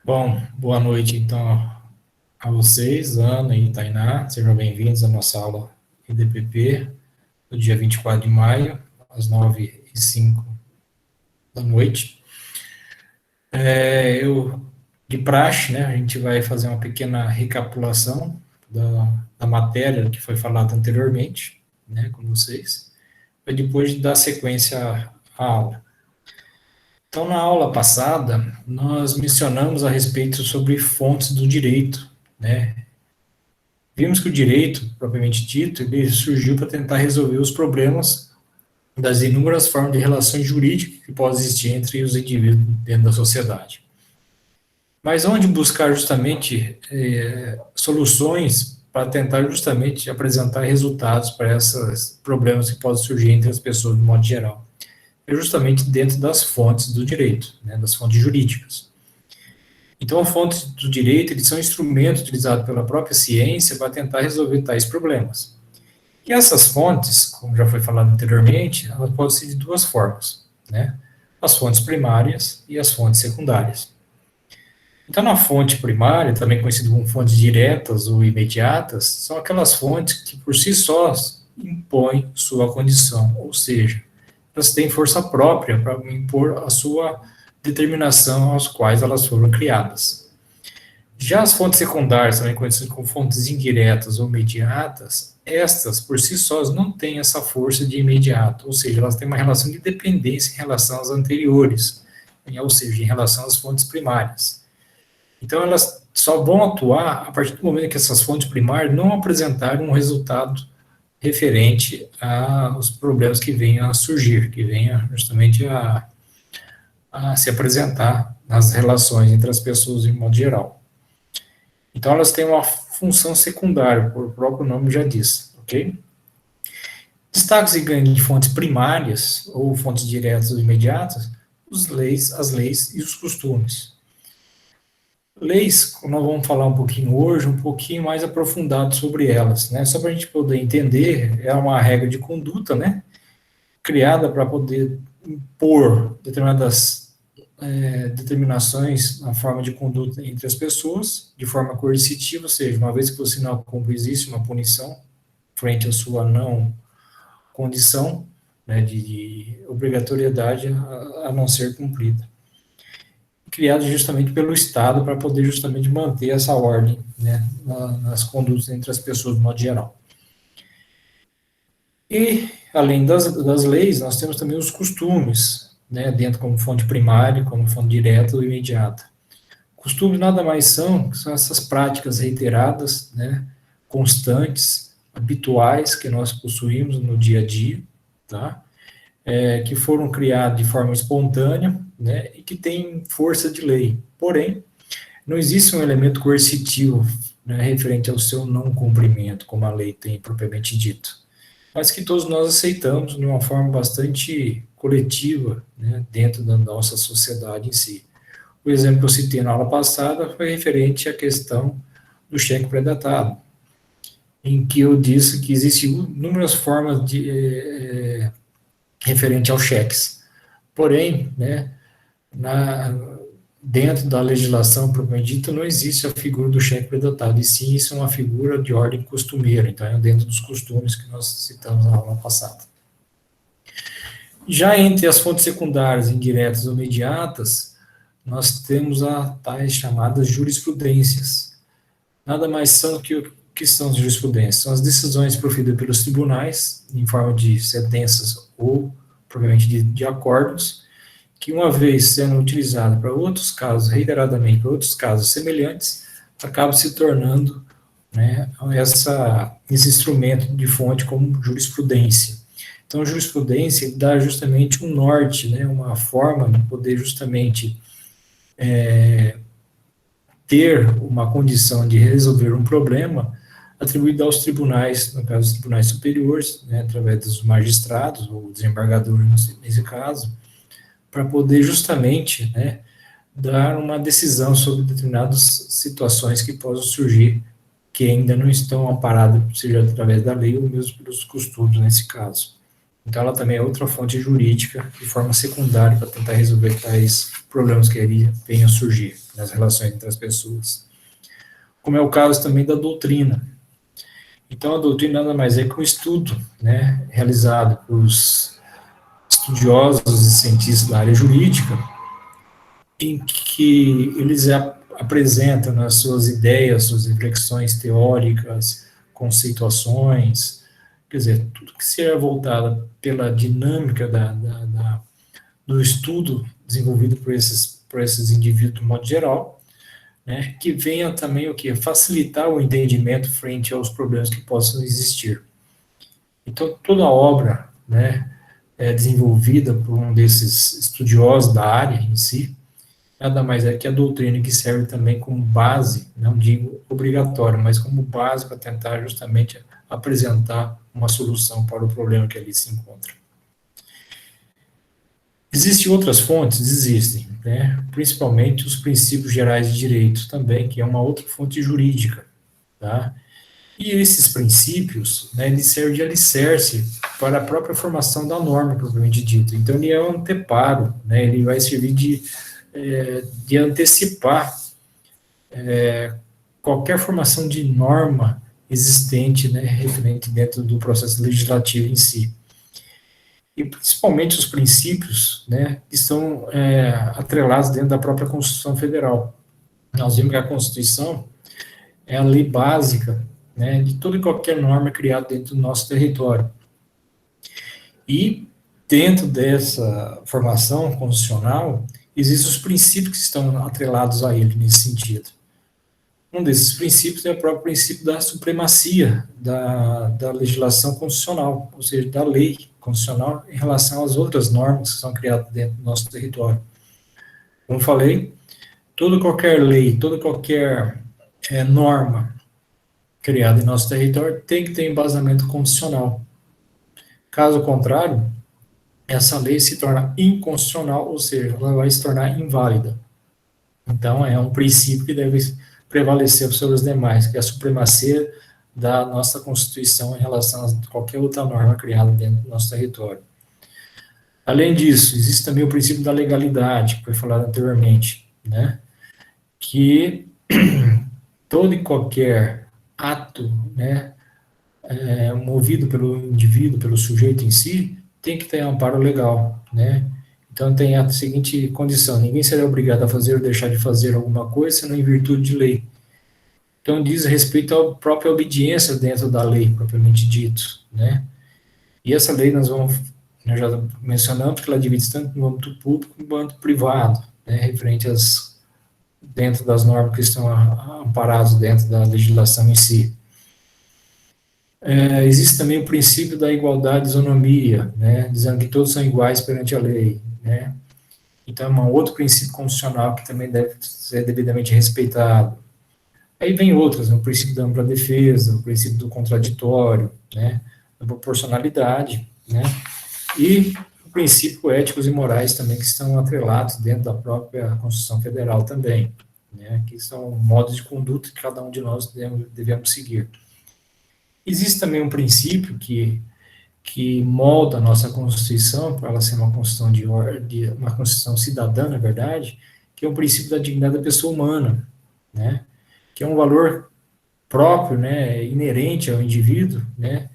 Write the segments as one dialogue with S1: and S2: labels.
S1: Bom, boa noite então a vocês, Ana e Tainá. Sejam bem-vindos à nossa aula IDPP do dia 24 de maio, às 9h05 da noite. De praxe, né, a gente vai fazer uma pequena recapitulação da matéria que foi falada anteriormente, né, com vocês, para depois dar sequência à aula. Então, na aula passada, nós mencionamos a respeito sobre fontes do direito, né? Vimos que o direito, propriamente dito, ele surgiu para tentar resolver os problemas das inúmeras formas de relações jurídicas que podem existir entre os indivíduos dentro da sociedade. Mas onde buscar justamente soluções para tentar justamente apresentar resultados para esses problemas que podem surgir entre as pessoas de modo geral? É justamente dentro das fontes do direito, né, das fontes jurídicas. Então, as fontes do direito, eles são instrumentos utilizados pela própria ciência para tentar resolver tais problemas. E essas fontes, como já foi falado anteriormente, elas podem ser de duas formas, né? As fontes primárias e as fontes secundárias. Então, na fonte primária, também conhecida como fontes diretas ou imediatas, são aquelas fontes que por si sós impõem sua condição, ou seja, elas têm força própria para impor a sua determinação aos quais elas foram criadas. Já as fontes secundárias, também conhecidas como fontes indiretas ou imediatas, estas, por si sós, não têm essa força de imediato, ou seja, elas têm uma relação de dependência em relação às anteriores, ou seja, em relação às fontes primárias. Então, elas só vão atuar a partir do momento que essas fontes primárias não apresentarem um resultado referente aos problemas que venham a surgir, que venham justamente a se apresentar nas relações entre as pessoas em modo geral. Então, elas têm uma função secundária, por o próprio nome já diz, ok? Destaques e ganhos de fontes primárias, ou fontes diretas ou imediatas, as leis e os costumes. Leis, nós vamos falar um pouquinho hoje, um pouquinho mais aprofundado sobre elas, né? Só para a gente poder entender, é uma regra de conduta, né? Criada para poder impor determinadas determinações na forma de conduta entre as pessoas, de forma coercitiva, ou seja, uma vez que você não cumpre, existe uma punição frente à sua não condição, né, de obrigatoriedade a não ser cumprida. Criado justamente pelo Estado para poder justamente manter essa ordem, né, nas condutas entre as pessoas de modo geral. E, além das leis, nós temos também os costumes, né, dentro como fonte primária, como fonte direta ou imediata. Costumes nada mais são essas práticas reiteradas, né, constantes, habituais que nós possuímos no dia a dia, tá? Que foram criados de forma espontânea, né, e que têm força de lei. Porém, não existe um elemento coercitivo, né, referente ao seu não cumprimento, como a lei tem propriamente dito, mas que todos nós aceitamos de uma forma bastante coletiva, né, dentro da nossa sociedade em si. O exemplo que eu citei na aula passada foi referente à questão do cheque pré-datado, em que eu disse que existem inúmeras formas de referente aos cheques. Porém, né, dentro da legislação propriamente dita, não existe a figura do cheque pré-datado, e sim isso é uma figura de ordem costumeira, então é dentro dos costumes que nós citamos na aula passada. Já entre as fontes secundárias, indiretas ou imediatas, nós temos as tais chamadas jurisprudências. Nada mais são que o que são as jurisprudências? São as decisões proferidas pelos tribunais, em forma de sentenças ou, provavelmente, de acordos, que uma vez sendo utilizada para outros casos, reiteradamente para outros casos semelhantes, acaba se tornando, né, esse instrumento de fonte como jurisprudência. Então, a jurisprudência dá justamente um norte, né, uma forma de poder justamente ter uma condição de resolver um problema atribuído aos tribunais, no caso, os tribunais superiores, né, através dos magistrados, ou desembargadores, nesse caso, para poder justamente, né, dar uma decisão sobre determinadas situações que possam surgir, que ainda não estão amparadas, seja através da lei ou mesmo pelos costumes, nesse caso. Então, ela também é outra fonte jurídica de forma secundária para tentar resolver tais problemas que ali venham a surgir nas relações entre as pessoas. Como é o caso também da doutrina. Então, a doutrina nada mais é que um estudo, né, realizado por estudiosos e cientistas da área jurídica, em que eles apresentam nas suas ideias, suas reflexões teóricas, conceituações, quer dizer, tudo que seja voltado pela dinâmica do estudo desenvolvido por esses indivíduos de modo geral, né, que venha também o que? Facilitar o entendimento frente aos problemas que possam existir. Então, toda a obra, né, é desenvolvida por um desses estudiosos da área em si, nada mais é que a doutrina que serve também como base, não digo obrigatório, mas como base para tentar justamente apresentar uma solução para o problema que ali se encontra. Existem outras fontes? Existem, né? Principalmente os princípios gerais de direito também, que é uma outra fonte jurídica, tá? E esses princípios, né, eles servem de alicerce para a própria formação da norma, propriamente dito. Então, ele é um anteparo, né, ele vai servir de antecipar qualquer formação de norma existente, né, referente dentro do processo legislativo em si. E principalmente os princípios, né, que estão atrelados dentro da própria Constituição Federal. Nós vimos que a Constituição é a lei básica, né, de toda e qualquer norma criada dentro do nosso território. E dentro dessa formação constitucional, existem os princípios que estão atrelados a ele nesse sentido. Um desses princípios é o próprio princípio da supremacia da legislação constitucional, ou seja, da lei constitucional em relação às outras normas que são criadas dentro do nosso território. Como falei, toda qualquer lei, toda qualquer norma criada em nosso território tem que ter embasamento constitucional. Caso contrário, essa lei se torna inconstitucional, ou seja, ela vai se tornar inválida. Então, é um princípio que deve prevalecer sobre os demais, que é a supremacia da nossa Constituição em relação a qualquer outra norma criada dentro do nosso território. Além disso, existe também o princípio da legalidade, que foi falado anteriormente, né? Que todo e qualquer ato, né, movido pelo indivíduo, pelo sujeito em si, tem que ter amparo legal, né? Então tem a seguinte condição: ninguém será obrigado a fazer ou deixar de fazer alguma coisa, senão em virtude de lei. Então diz respeito à própria obediência dentro da lei, propriamente dito, né? E essa lei nós já mencionamos que ela divide tanto no âmbito público como no âmbito privado, né, referente dentro das normas que estão amparadas dentro da legislação em si. Existe também o princípio da igualdade e isonomia, né, dizendo que todos são iguais perante a lei, né. Então, é um outro princípio constitucional que também deve ser devidamente respeitado. Aí vem outras, né, o princípio da ampla defesa, o princípio do contraditório, né, da proporcionalidade, né, e o princípio éticos e morais também que estão atrelados dentro da própria Constituição Federal também, né, que são modos de conduta que cada um de nós devemos seguir. Existe também um princípio que molda a nossa Constituição, para ela ser uma Constituição uma Constituição cidadã, na verdade, que é o princípio da dignidade da pessoa humana, né, que é um valor próprio, né, inerente ao indivíduo, né,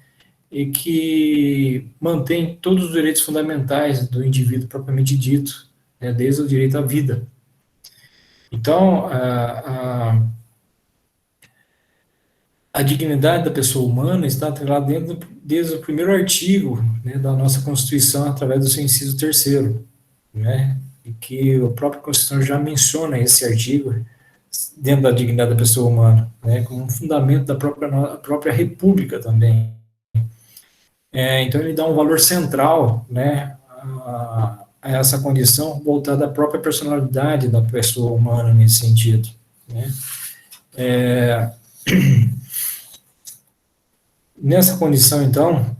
S1: e que mantém todos os direitos fundamentais do indivíduo propriamente dito, né, desde o direito à vida. Então, a dignidade da pessoa humana está atrelada desde o primeiro artigo, né, da nossa Constituição, através do seu inciso 3º, né, e que a própria Constituição já menciona esse artigo dentro da dignidade da pessoa humana, né, como um fundamento da própria República também. Então, ele dá um valor central, né, a essa condição voltada à própria personalidade da pessoa humana nesse sentido, né. Nessa condição, então,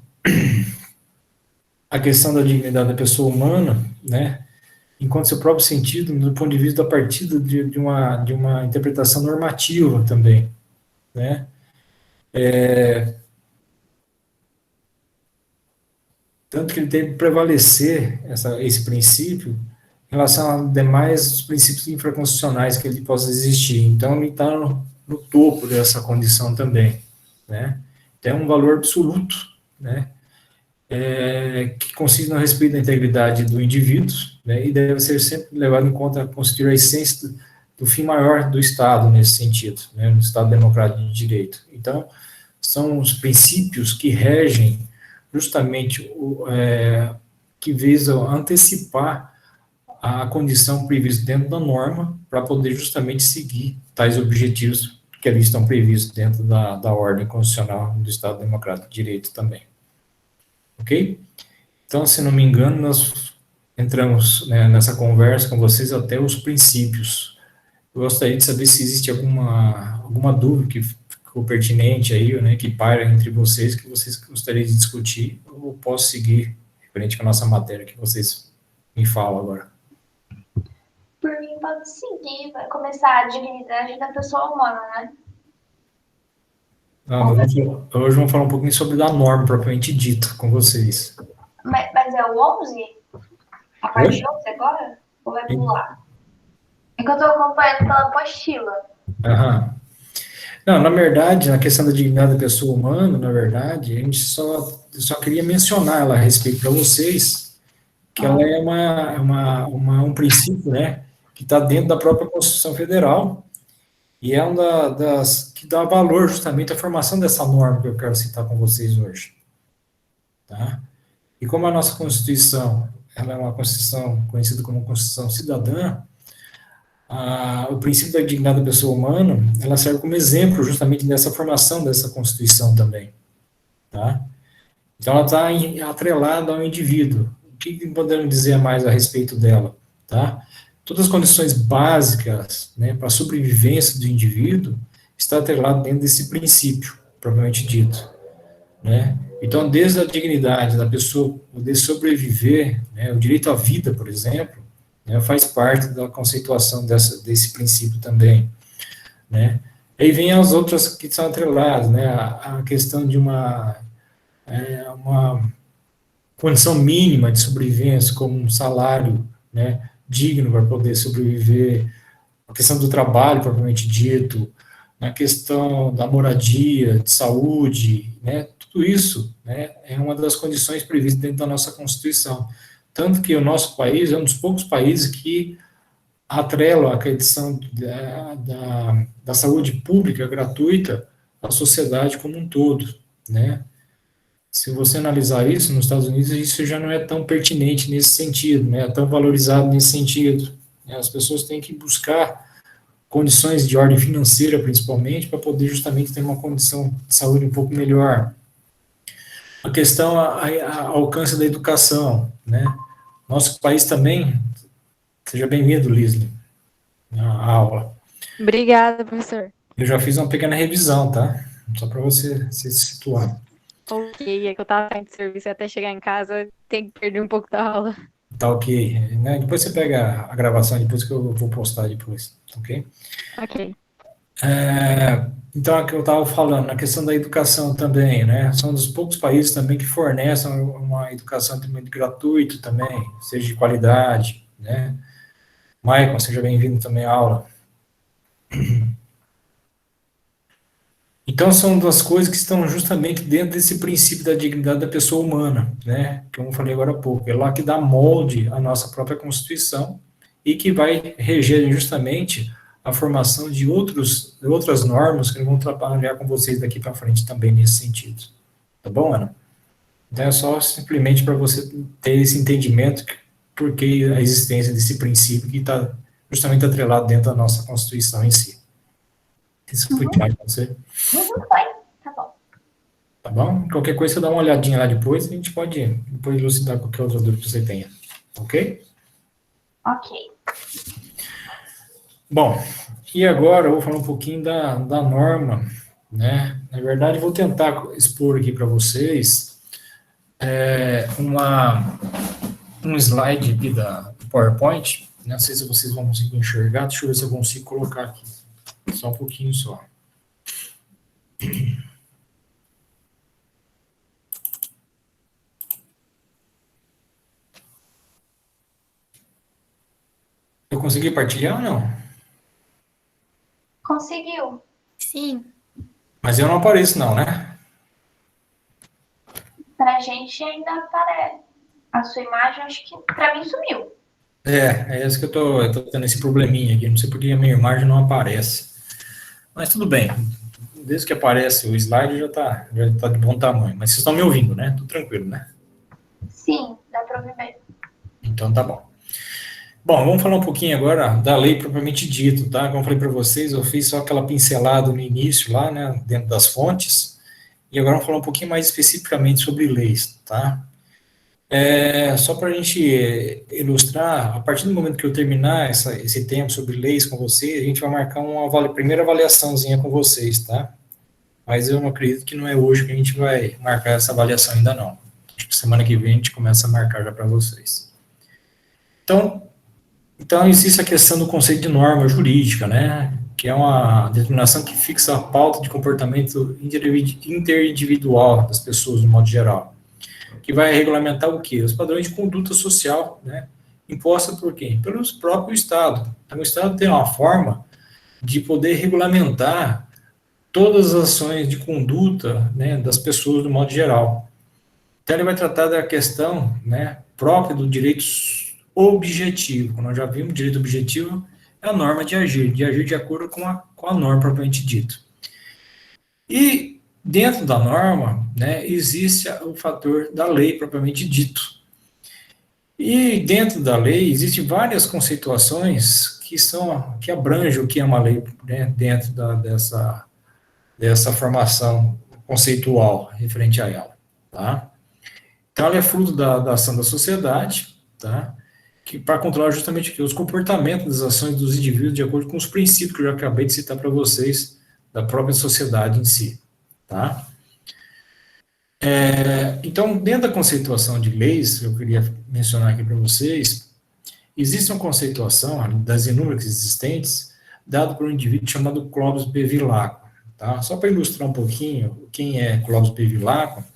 S1: a questão da dignidade da pessoa humana, né, encontra seu próprio sentido do ponto de vista da partida de uma interpretação normativa também, né. Tanto que ele tem que prevalecer esse princípio em relação a demais princípios infraconstitucionais que ele possa existir. Então, ele está no topo dessa condição também, né? Tem um valor absoluto, né? Que consiste no respeito da integridade do indivíduo, né? E deve ser sempre levado em conta constituir a essência do fim maior do Estado nesse sentido, né? No Estado democrático de direito. Então, são os princípios que regem justamente que visam antecipar a condição prevista dentro da norma para poder justamente seguir tais objetivos que ali estão previstos dentro da ordem constitucional do Estado Democrático de Direito também. Ok? Então, se não me engano, nós entramos, né, nessa conversa com vocês até os princípios. Eu gostaria de saber se existe alguma dúvida que ficou pertinente aí, né, que paira entre vocês, que vocês gostariam de discutir, ou posso seguir referente à nossa matéria que vocês me falam agora.
S2: Por mim, pode seguir. Vai começar a dignidade da pessoa humana, né?
S1: Hoje vamos falar um pouquinho sobre da norma propriamente dita com vocês.
S2: Mas é o 11? A parte 11 agora? Ou vai pular? É que eu tô acompanhando pela apostila.
S1: Aham. Não, na verdade, na questão da dignidade da pessoa humana, na verdade, a gente só queria mencionar ela a respeito para vocês, que ela é um princípio, né, que está dentro da própria Constituição Federal, e é uma das que dá valor justamente à formação dessa norma que eu quero citar com vocês hoje. Tá? E como a nossa Constituição, ela é uma Constituição conhecida como Constituição Cidadã, o princípio da dignidade da pessoa humana, ela serve como exemplo justamente dessa formação dessa Constituição também. Tá? Então, ela está atrelada ao indivíduo. O que podemos dizer mais a respeito dela? Tá? Todas as condições básicas, né, para a sobrevivência do indivíduo está atrelado dentro desse princípio, propriamente dito. Né? Então, desde a dignidade da pessoa poder sobreviver, né, o direito à vida, por exemplo, né, faz parte da conceituação desse princípio também. Né? Aí vem as outras que são atreladas, né, a questão de uma condição mínima de sobrevivência, como um salário, né, digno para poder sobreviver, a questão do trabalho propriamente dito, na questão da moradia, de saúde, né, tudo isso, né, é uma das condições previstas dentro da nossa Constituição. Tanto que o nosso país é um dos poucos países que atrelam a questão da saúde pública gratuita à sociedade como um todo, né. Se você analisar isso, nos Estados Unidos, isso já não é tão pertinente nesse sentido, né, é tão valorizado nesse sentido. Né, as pessoas têm que buscar condições de ordem financeira, principalmente, para poder justamente ter uma condição de saúde um pouco melhor. A questão, a alcance da educação, né? Nosso país também, seja bem-vindo, Lisle, à aula.
S3: Obrigada, professor.
S1: Eu já fiz uma pequena revisão, tá? Só para você se situar.
S3: Ok, é que eu tava saindo de serviço e até chegar em casa, tem que perder um pouco da aula.
S1: Tá ok. Né? Depois você pega a gravação, depois que eu vou postar depois, ok?
S3: Ok.
S1: Então, é o que eu estava falando, na questão da educação também, né? São um dos poucos países também que fornecem uma educação também gratuita também, seja de qualidade, né? Maicon, seja bem-vindo também à aula. Então, são das coisas que estão justamente dentro desse princípio da dignidade da pessoa humana, né? Que eu falei agora há pouco. É lá que dá molde à nossa própria Constituição e que vai reger justamente a formação de outras normas que vão trabalhar com vocês daqui para frente também nesse sentido. Tá bom, Ana? Então, é só simplesmente para você ter esse entendimento porque a existência desse princípio que está justamente atrelado dentro da nossa Constituição em si. Isso foi claro para você?
S2: Foi? Tá bom.
S1: Tá bom? Qualquer coisa, você dá uma olhadinha lá depois, a gente pode depois elucidar qualquer outra dúvida que você tenha. Ok?
S2: Ok.
S1: Bom, e agora eu vou falar um pouquinho da norma, né? Na verdade, vou tentar expor aqui para vocês um slide aqui do PowerPoint. Não sei se vocês vão conseguir enxergar, deixa eu ver se eu consigo colocar aqui. Só um pouquinho só. conseguiu partilhar ou não?
S2: Conseguiu.
S3: Sim.
S1: Mas eu não apareço não, né?
S2: Pra gente ainda aparece. A sua imagem, acho que pra mim sumiu.
S1: É isso que eu tô tendo esse probleminha aqui. Não sei por que a minha imagem não aparece. Mas tudo bem. Desde que aparece o slide já tá de bom tamanho. Mas vocês estão me ouvindo, né? Tudo tranquilo, né?
S2: Sim, dá pra ouvir bem.
S1: Então tá bom. Bom, vamos falar um pouquinho agora da lei propriamente dito, tá? Como eu falei para vocês, eu fiz só aquela pincelada no início lá, né, dentro das fontes, e agora vamos falar um pouquinho mais especificamente sobre leis, tá? Só para a gente ilustrar, a partir do momento que eu terminar esse tempo sobre leis com vocês, a gente vai marcar uma primeira avaliaçãozinha com vocês, tá? Mas eu não acredito que não é hoje que a gente vai marcar essa avaliação ainda não. Acho que semana que vem a gente começa a marcar já para vocês. Então, existe a questão do conceito de norma jurídica, né? Que é uma determinação que fixa a pauta de comportamento interindividual das pessoas, no modo geral. Que vai regulamentar o quê? Os padrões de conduta social, né? Imposta por quem? Pelo próprio Estado. Então, o Estado tem uma forma de poder regulamentar todas as ações de conduta, né, das pessoas, do modo geral. Então, ele vai tratar da questão, né, própria do direito objetivo. Como nós já vimos, direito objetivo é a norma de agir de acordo com a norma propriamente dito. E dentro da norma, né, existe o fator da lei propriamente dito. E dentro da lei existem várias conceituações que abrangem o que é uma lei, né, dentro dessa formação conceitual referente a ela, tá? Então, ela é fruto da ação da sociedade, tá? Que para controlar justamente aqui, os comportamentos das ações dos indivíduos de acordo com os princípios que eu já acabei de citar para vocês da própria sociedade em si, tá? Então, dentro da conceituação de leis, eu queria mencionar aqui para vocês, existe uma conceituação das inúmeras existentes, dada por um indivíduo chamado Clóvis Bevilacqua, tá? Só para ilustrar um pouquinho quem é Clóvis Bevilacqua,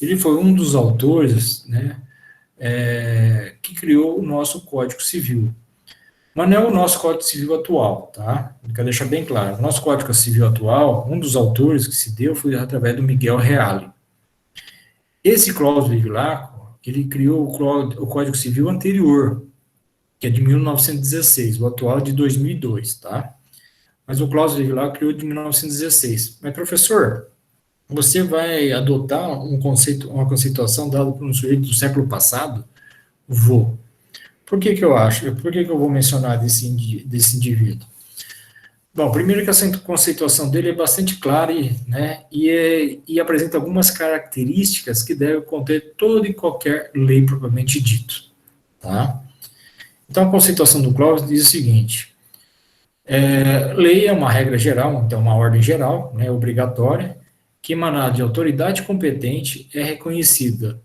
S1: ele foi um dos autores, né, que criou o nosso Código Civil. Mas não é o nosso Código Civil atual, tá? Eu quero deixar bem claro. O nosso Código Civil atual, um dos autores que se deu foi através do Miguel Reale. Esse Clóvis Bevilacqua, ele criou o Código Civil anterior, que é de 1916, o atual é de 2002, tá? Mas o Clóvis Bevilacqua criou de 1916. Mas, professor, você vai adotar uma conceituação dada por um sujeito do século passado? Vou. Por que eu acho? Por que eu vou mencionar desse indivíduo? Bom, primeiro que essa conceituação dele é bastante clara e apresenta algumas características que devem conter toda e qualquer lei propriamente dito, tá? Então, a conceituação do Clóvis diz o seguinte, lei é uma regra geral, então uma ordem geral, né, obrigatória, que emanada de autoridade competente é reconhecida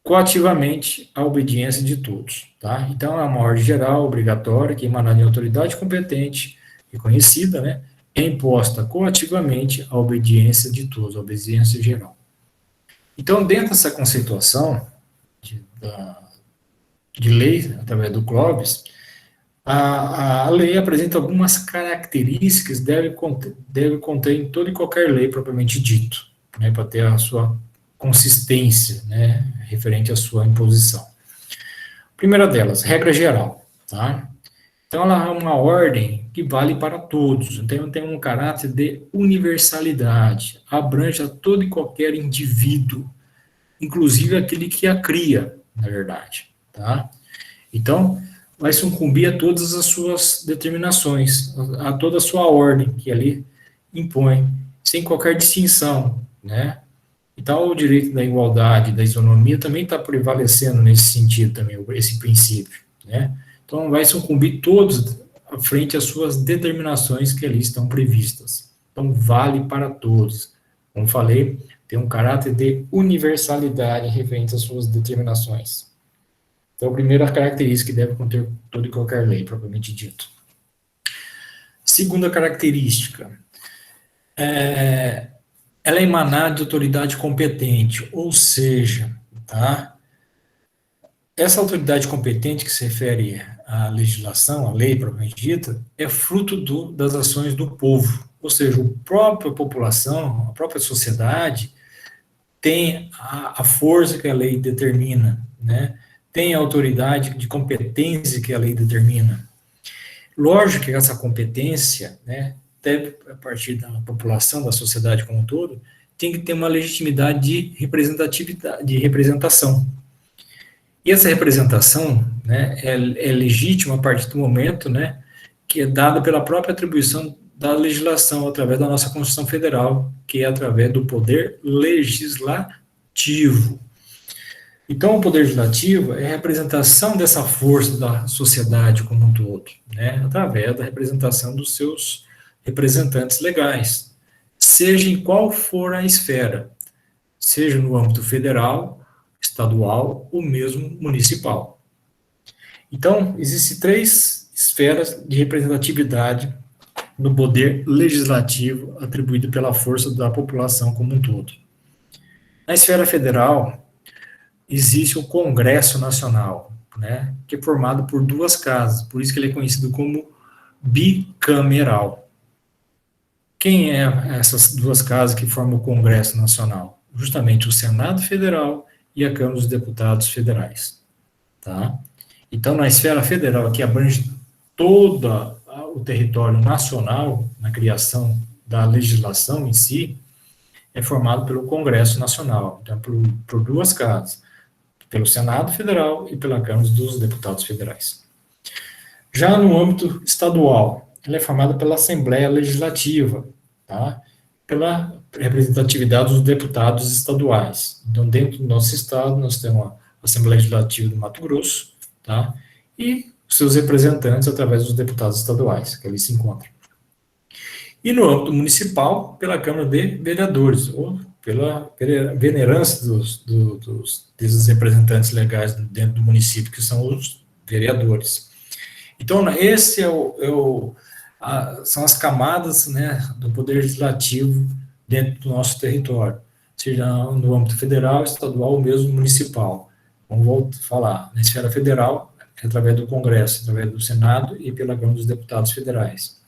S1: coativamente a obediência de todos, tá? Então, é uma ordem geral, obrigatória, que emanada de autoridade competente, reconhecida, né, é imposta coativamente a obediência de todos, a obediência geral. Então, dentro dessa conceituação de lei, através do Clóvis, a lei apresenta algumas características que deve conter em toda e qualquer lei propriamente dito, né, para ter a sua consistência, né, referente à sua imposição. Primeira delas, regra geral, tá? Então, ela é uma ordem que vale para todos, então tem um caráter de universalidade, abrange a todo e qualquer indivíduo, inclusive aquele que a cria, na verdade, tá? Então, vai sucumbir a todas as suas determinações, a toda a sua ordem que ali impõe, sem qualquer distinção, né? Então, o direito da igualdade, da isonomia também está prevalecendo nesse sentido também, esse princípio, né? Então, vai sucumbir todos frente às suas determinações que ali estão previstas. Então, vale para todos. Como falei, tem um caráter de universalidade referente às suas determinações. Então, a primeira característica que deve conter toda e qualquer lei, propriamente dito. Segunda característica, ela é emanada de autoridade competente, ou seja, tá? essa autoridade competente que se refere à legislação, à lei propriamente dita, é fruto das ações do povo, ou seja, a própria população, a própria sociedade tem a força que a lei determina, né? Tem a autoridade de competência que a lei determina. Lógico que essa competência, né, deve, a partir da população, da sociedade como um todo, tem que ter uma legitimidade de representatividade, de representação. E essa representação, né, é legítima a partir do momento, né, que é dada pela própria atribuição da legislação através da nossa Constituição Federal, que é através do poder legislativo. Então, o poder legislativo é a representação dessa força da sociedade como um todo, né, através da representação dos seus representantes legais, seja em qual for a esfera, seja no âmbito federal, estadual ou mesmo municipal. Então, existem 3 esferas de representatividade no poder legislativo atribuído pela força da população como um todo. Na esfera federal, existe o Congresso Nacional, né, que é formado por 2 casas, por isso que ele é conhecido como bicameral. Quem é essas 2 casas que formam o Congresso Nacional? Justamente o Senado Federal e a Câmara dos Deputados Federais. Tá? Então, na esfera federal, que abrange todo o território nacional, na criação da legislação em si, é formado pelo Congresso Nacional, então, por 2 casas, pelo Senado Federal e pela Câmara dos Deputados Federais. Já no âmbito estadual, ela é formada pela Assembleia Legislativa, tá? Pela representatividade dos deputados estaduais. Então, dentro do nosso estado, nós temos a Assembleia Legislativa do Mato Grosso, tá? E seus representantes através dos deputados estaduais, que ali se encontram. E no âmbito municipal, pela Câmara de Vereadores, ou pela venerância desses representantes legais dentro do município, que são os vereadores. Então, esse são as camadas, né, do poder legislativo dentro do nosso território, seja no âmbito federal, estadual ou mesmo municipal. Vamos falar, na esfera federal, através do Congresso, através do Senado e pela Câmara dos Deputados Federais.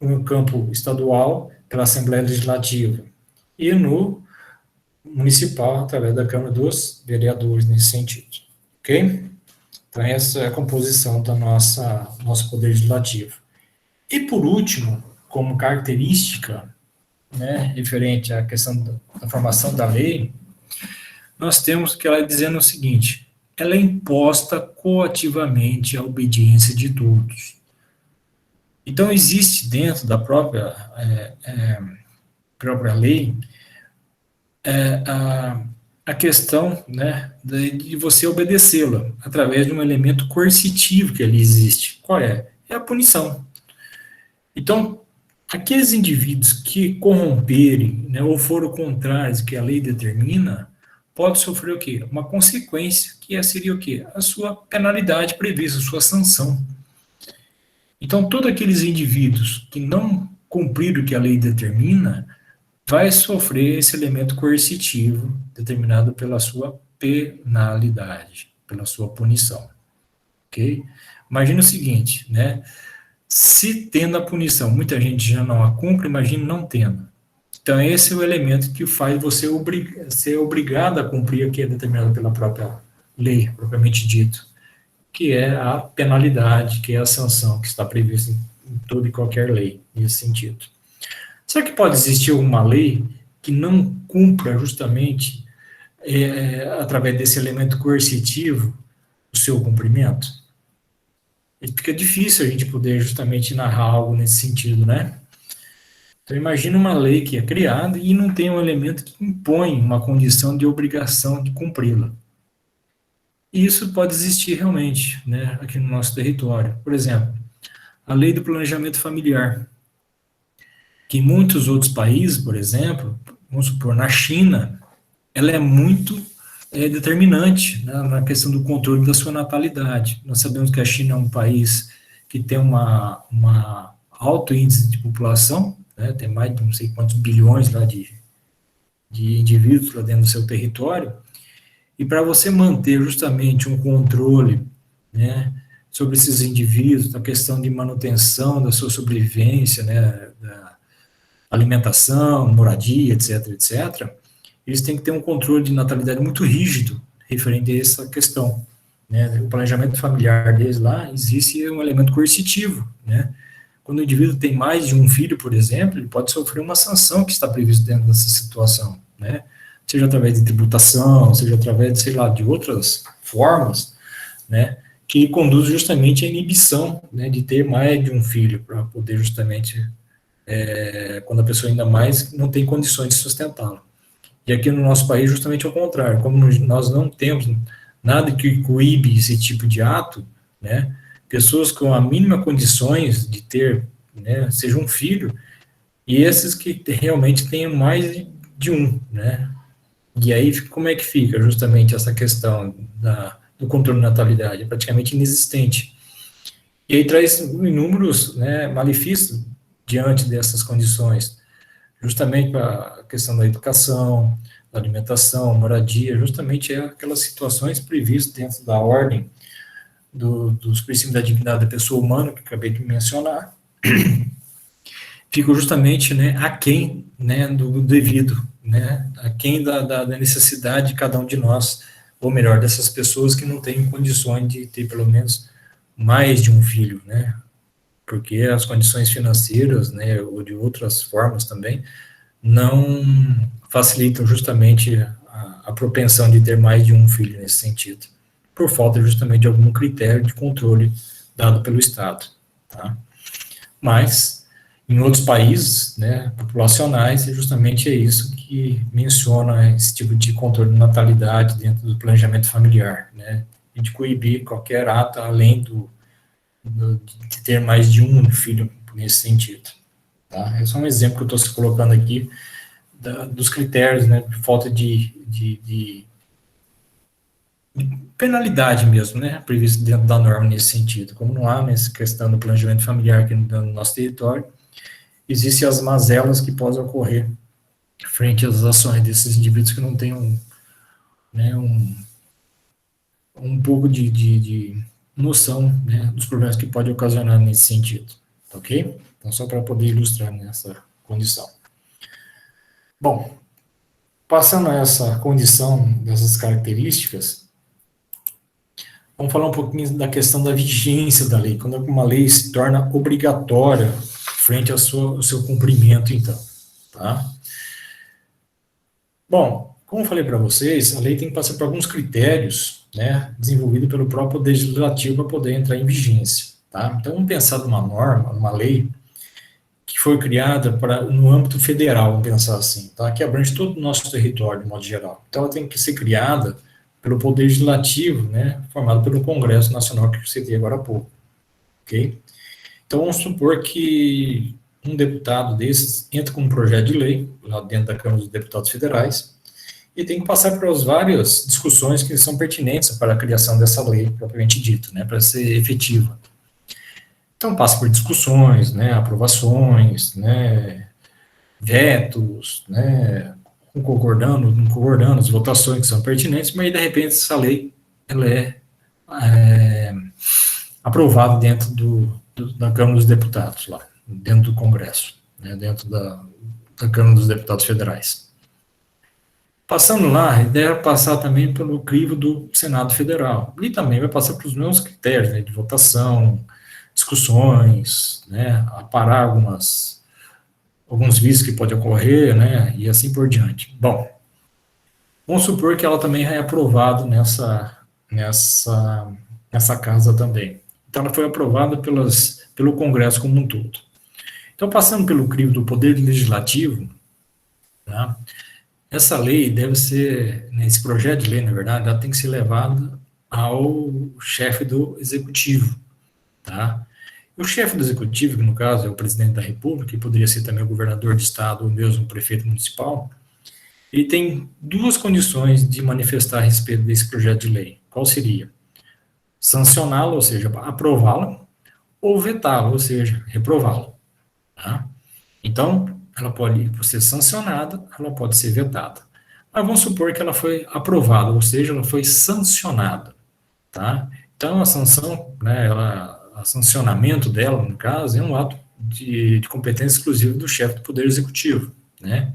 S1: No campo estadual, pela Assembleia Legislativa, e no municipal, através da Câmara dos Vereadores, nesse sentido. Ok? Então, essa é a composição do nosso poder legislativo. E, por último, como característica, né, referente à questão da formação da lei, nós temos que ela dizendo o seguinte: ela é imposta coativamente à obediência de todos. Então, existe dentro da própria lei a questão, né, de você obedecê-la através de um elemento coercitivo que ali existe. Qual é? É a punição. Então, aqueles indivíduos que corromperem, né, ou forem contrários que a lei determina, pode sofrer o quê? Uma consequência, que seria o quê? A sua penalidade prevista, a sua sanção. Então, todos aqueles indivíduos que não cumpriram o que a lei determina, vai sofrer esse elemento coercitivo determinado pela sua penalidade, pela sua punição. Ok? Imagina o seguinte, né? Se tendo a punição, muita gente já não a cumpre, imagine não tendo. Então, esse é o elemento que faz você ser obrigado a cumprir o que é determinado pela própria lei, propriamente dito, que é a penalidade, que é a sanção que está prevista em toda e qualquer lei, nesse sentido. Será que pode existir alguma lei que não cumpra justamente, através desse elemento coercitivo, o seu cumprimento? E fica difícil a gente poder justamente narrar algo nesse sentido, né? Então, imagina uma lei que é criada e não tem um elemento que impõe uma condição de obrigação de cumpri-la. E isso pode existir realmente, né, aqui no nosso território. Por exemplo, a lei do planejamento familiar, que em muitos outros países, por exemplo, vamos supor, na China, ela é muito determinante, né, na questão do controle da sua natalidade. Nós sabemos que a China é um país que tem uma alto índice de população, né, tem mais de não sei quantos bilhões lá de indivíduos lá dentro do seu território, E para você manter justamente um controle, né, sobre esses indivíduos, a questão de manutenção da sua sobrevivência, né, da alimentação, moradia, etc., etc., eles têm que ter um controle de natalidade muito rígido referente a essa questão, né? O planejamento familiar deles lá existe um elemento coercitivo, né? Quando o indivíduo tem mais de um filho, por exemplo, ele pode sofrer uma sanção que está prevista dentro dessa situação, né? Seja através de tributação, seja através de, sei lá, de outras formas, né? Que conduz justamente à inibição, né, de ter mais de um filho, para poder justamente, quando a pessoa ainda mais não tem condições de sustentá-lo. E aqui no nosso país, justamente ao contrário, como nós não temos nada que coíbe esse tipo de ato, né, pessoas com a mínima condições de ter, né, seja um filho, e esses que realmente tenham mais de um, né, e aí como é que fica justamente essa questão do controle de natalidade? É praticamente inexistente. E aí traz inúmeros, né, malefícios diante dessas condições, justamente para a questão da educação, da alimentação, moradia, justamente é aquelas situações previstas dentro da ordem dos princípios da dignidade da pessoa humana, que acabei de mencionar, ficam justamente, né, aquém, né, do devido, né, aquém da necessidade de cada um de nós, ou melhor, dessas pessoas que não têm condições de ter pelo menos mais de um filho, né, porque as condições financeiras, né, ou de outras formas também, não facilitam justamente a propensão de ter mais de um filho nesse sentido, por falta justamente de algum critério de controle dado pelo Estado, tá? Mas, em outros países, né, populacionais, justamente é isso que menciona esse tipo de controle de natalidade dentro do planejamento familiar, né, e de coibir qualquer ato além de ter mais de um filho nesse sentido, tá? É só um exemplo que eu estou colocando aqui dos critérios, né, de falta de penalidade mesmo, né, previsto dentro da norma nesse sentido. Como não há nessa questão do planejamento familiar aqui no nosso território, existem as mazelas que podem ocorrer frente às ações desses indivíduos que não tenham, né, um pouco de noção, né, dos problemas que pode ocasionar nesse sentido, ok? Então, só para poder ilustrar nessa condição. Bom, passando a essa condição dessas características, vamos falar um pouquinho da questão da vigência da lei, quando uma lei se torna obrigatória frente ao seu cumprimento, então, tá? Bom, como eu falei para vocês, a lei tem que passar por alguns critérios, né, desenvolvidos pelo próprio legislativo para poder entrar em vigência, tá? Então, vamos pensar numa norma, numa lei que foi criada no âmbito federal, vamos pensar assim, tá? Que abrange todo o nosso território, de modo geral. Então, ela tem que ser criada pelo Poder Legislativo, né, formado pelo Congresso Nacional, que eu citei agora há pouco, ok? Então, vamos supor que um deputado desses entra com um projeto de lei, lá dentro da Câmara dos Deputados Federais, e tem que passar por várias discussões que são pertinentes para a criação dessa lei, propriamente dito, né, para ser efetiva. Então, passa por discussões, né, aprovações, né, vetos, né, concordando, não concordando, as votações que são pertinentes, mas, de repente, essa lei ela é aprovada dentro da Câmara dos Deputados, lá, dentro do Congresso, né, dentro da Câmara dos Deputados Federais. Passando lá, a ideia é passar também pelo crivo do Senado Federal, e também vai passar pelos mesmos critérios, né, de votação, discussões, né, aparar alguns vícios que podem ocorrer, né, e assim por diante. Bom, vamos supor que ela também é aprovada nessa casa também. Então, ela foi aprovada pelo Congresso como um todo. Então, passando pelo crivo do Poder Legislativo, tá, essa lei deve ser, esse projeto de lei, na verdade, ela tem que ser levada ao chefe do Executivo, tá? O chefe do Executivo, que no caso é o Presidente da República, que poderia ser também o governador de estado ou mesmo o prefeito municipal, ele tem duas condições de manifestar a respeito desse projeto de lei. Qual seria? Sancioná-lo, ou seja, aprová-lo, ou vetá-lo, ou seja, reprová-lo. Tá? Então, ela pode ser sancionada, ela pode ser vetada. Mas vamos supor que ela foi aprovada, ou seja, ela foi sancionada, tá? Então, a sanção, né, a sancionamento dela, no caso, é um ato de competência exclusiva do chefe do Poder Executivo, né?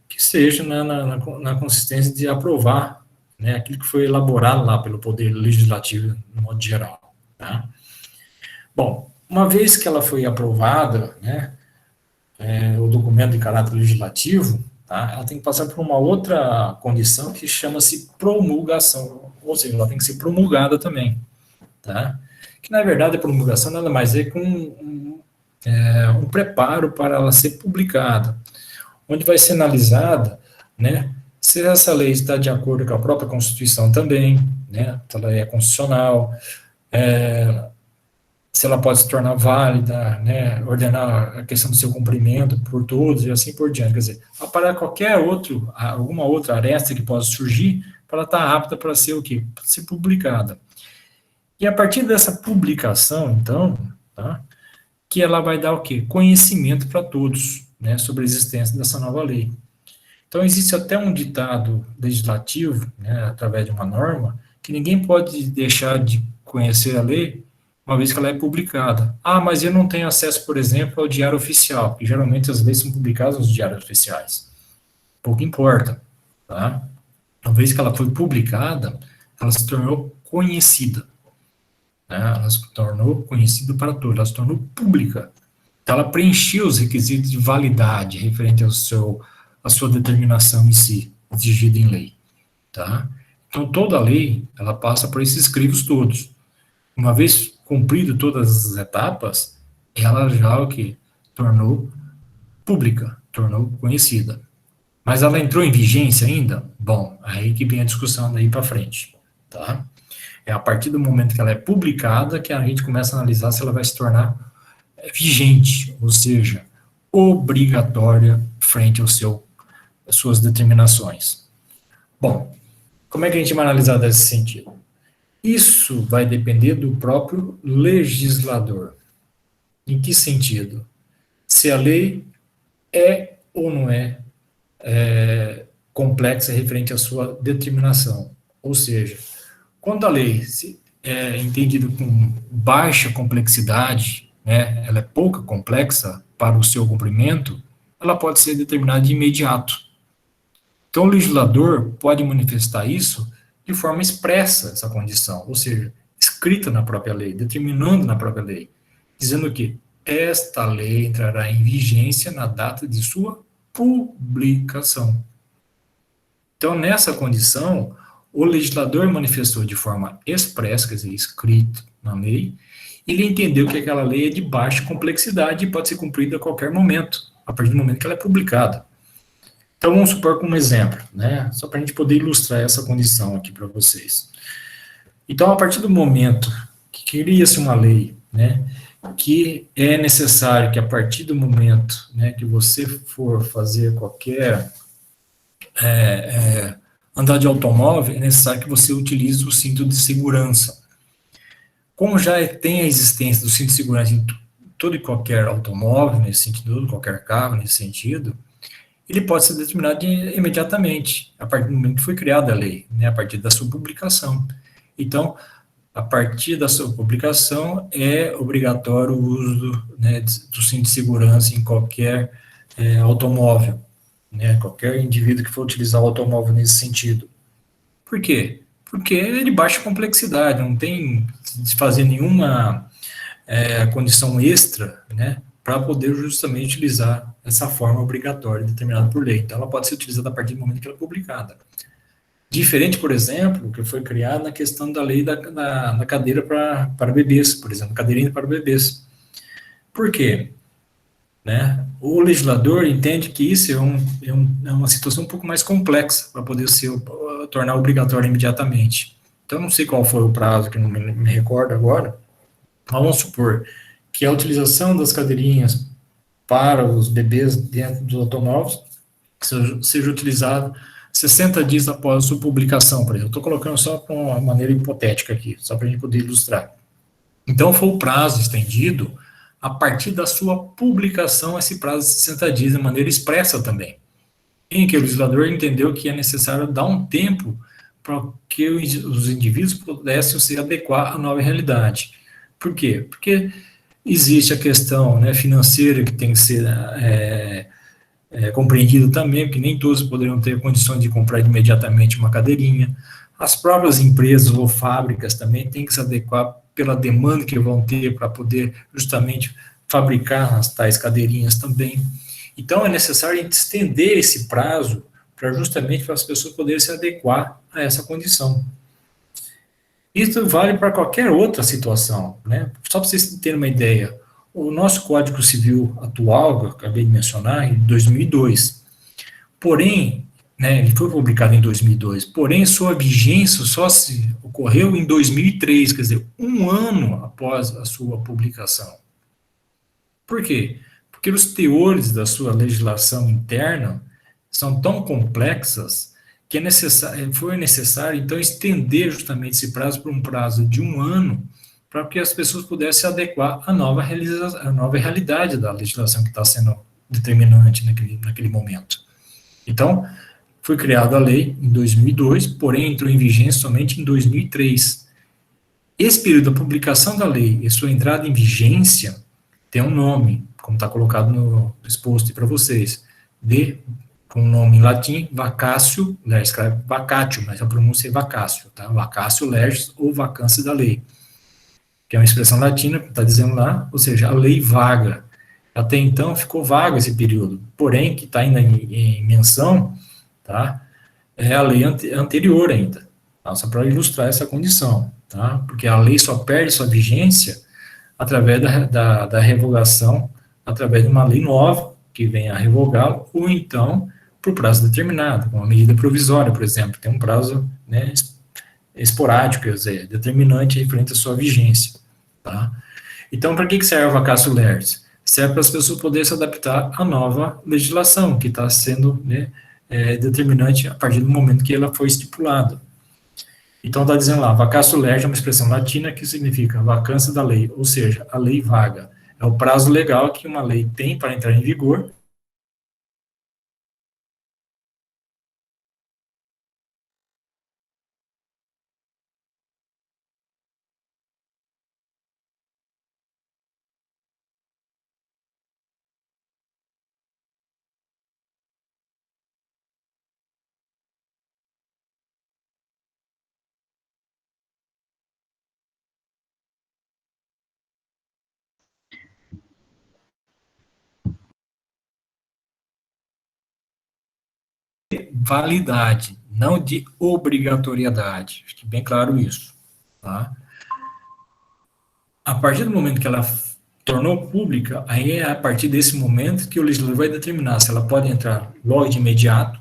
S1: Que seja na consistência de aprovar, né, aquilo que foi elaborado lá pelo Poder Legislativo, no modo geral, tá? Bom, uma vez que ela foi aprovada, né, o documento de caráter legislativo, tá, ela tem que passar por uma outra condição que chama-se promulgação, ou seja, ela tem que ser promulgada também, tá? Que, na verdade, a promulgação nada mais é que um preparo para ela ser publicada, onde vai ser analisada, né, se essa lei está de acordo com a própria Constituição também, né, se ela é constitucional, se ela pode se tornar válida, né, ordenar a questão do seu cumprimento por todos e assim por diante. Quer dizer, para qualquer alguma outra aresta que possa surgir, para ela estar apta para ser o quê? Para ser publicada. E a partir dessa publicação, então, tá, que ela vai dar o quê? Conhecimento para todos, né, sobre a existência dessa nova lei. Então, existe até um ditado legislativo, né, através de uma norma, que ninguém pode deixar de conhecer a lei uma vez que ela é publicada. Ah, mas eu não tenho acesso, por exemplo, ao diário oficial, porque geralmente as leis são publicadas nos diários oficiais. Pouco importa, tá? Uma vez que ela foi publicada, ela se tornou conhecida, né? Ela se tornou conhecida para todos, ela se tornou pública. Então, ela preencheu os requisitos de validade referente à sua determinação em si, exigida em lei, tá? Então, toda lei, ela passa por esses crivos todos. Uma vez cumprido todas as etapas, ela já o que? Tornou pública, tornou conhecida. Mas ela entrou em vigência ainda? Bom, aí que vem a discussão daí para frente, tá? É a partir do momento que ela é publicada que a gente começa a analisar se ela vai se tornar vigente, ou seja, obrigatória frente às suas determinações. Bom, como é que a gente vai analisar nesse sentido? Isso vai depender do próprio legislador. Em que sentido? Se a lei é ou não é, complexa referente à sua determinação. Ou seja, quando a lei é entendida com baixa complexidade, né, ela é pouca complexa para o seu cumprimento, ela pode ser determinada de imediato. Então, o legislador pode manifestar isso de forma expressa, essa condição, ou seja, escrita na própria lei, determinando na própria lei, dizendo que esta lei entrará em vigência na data de sua publicação. Então, nessa condição, o legislador manifestou de forma expressa, quer dizer, escrito na lei, ele entendeu que aquela lei é de baixa complexidade e pode ser cumprida a qualquer momento, a partir do momento que ela é publicada. Então, vamos supor como exemplo, né, só para a gente poder ilustrar essa condição aqui para vocês. Então, a partir do momento que cria-se uma lei, né, que é necessário que a partir do momento, né, que você for fazer qualquer andar de automóvel, é necessário que você utilize o cinto de segurança. Como já tem a existência do cinto de segurança em todo e qualquer automóvel, nesse sentido, qualquer carro nesse sentido, ele pode ser determinado imediatamente, a partir do momento que foi criada a lei, né, a partir da sua publicação. Então, a partir da sua publicação, é obrigatório o uso, né, do cinto de segurança em qualquer automóvel, né, qualquer indivíduo que for utilizar o automóvel nesse sentido. Por quê? Porque é de baixa complexidade, não tem de fazer nenhuma condição extra, né, para poder justamente utilizar essa forma obrigatória determinada por lei. Então, ela pode ser utilizada a partir do momento que ela é publicada. Diferente, por exemplo, que foi criada na questão da lei da cadeira para bebês, por exemplo, cadeirinha para bebês. Por quê? Né? O legislador entende que isso é uma situação um pouco mais complexa para poder tornar obrigatório imediatamente. Então, não sei qual foi o prazo, que não me recordo agora, mas vamos supor que a utilização das cadeirinhas para os bebês dentro dos automóveis seja utilizada 60 dias após a sua publicação, por exemplo. Estou colocando só para uma maneira hipotética aqui, só para a gente poder ilustrar. Então, foi o prazo estendido a partir da sua publicação, esse prazo de 60 dias, de maneira expressa também. em que o legislador entendeu que é necessário dar um tempo para que os indivíduos pudessem se adequar à nova realidade. Por quê? Porque existe a questão, né, financeira que tem que ser compreendido também, porque nem todos poderiam ter condições de comprar imediatamente uma cadeirinha. As próprias empresas ou fábricas também têm que se adequar pela demanda que vão ter para poder justamente fabricar as tais cadeirinhas também. Então, é necessário estender esse prazo para justamente para as pessoas poderem se adequar a essa condição. Isso vale para qualquer outra situação, né? Só para vocês terem uma ideia, o nosso Código Civil atual, que eu acabei de mencionar, em 2002, porém, né, ele foi publicado em 2002, porém, sua vigência só se ocorreu em 2003, quer dizer, um ano após a sua publicação. Por quê? Porque os teores da sua legislação interna são tão complexas que foi necessário, então, estender justamente esse prazo por um prazo de um ano, para que as pessoas pudessem se adequar à nova realidade da legislação que está sendo determinante naquele momento. Então, foi criada a lei em 2002, porém entrou em vigência somente em 2003. Esse período da publicação da lei e sua entrada em vigência tem um nome, como está colocado no exposto para vocês, com o nome em latim, vacatio, escreve vacatio, mas a pronúncia é vacatio, tá? Vacatio legis ou vacância da lei, que é uma expressão latina, que está dizendo lá, ou seja, a lei vaga. Até então ficou vago esse período, porém, que está ainda em menção, tá? É a lei anterior ainda, tá? Só para ilustrar essa condição, tá? Porque a lei só perde sua vigência através da revogação, através de uma lei nova, que venha a revogá-lo, ou então por prazo determinado, com uma medida provisória, por exemplo, tem um prazo, né, esporádico, quer dizer, determinante referente à sua vigência, tá? Então, para que serve o vacatio legis? Serve para as pessoas poderem se adaptar à nova legislação, que está sendo, né, determinante a partir do momento que ela foi estipulada. Então, está dizendo lá, vacatio legis é uma expressão latina que significa vacância da lei, ou seja, a lei vaga. É o prazo legal que uma lei tem para entrar em vigor. Validade, não de obrigatoriedade. Fique bem claro isso, tá? A partir do momento que ela tornou pública, aí é a partir desse momento que o legislador vai determinar se ela pode entrar logo de imediato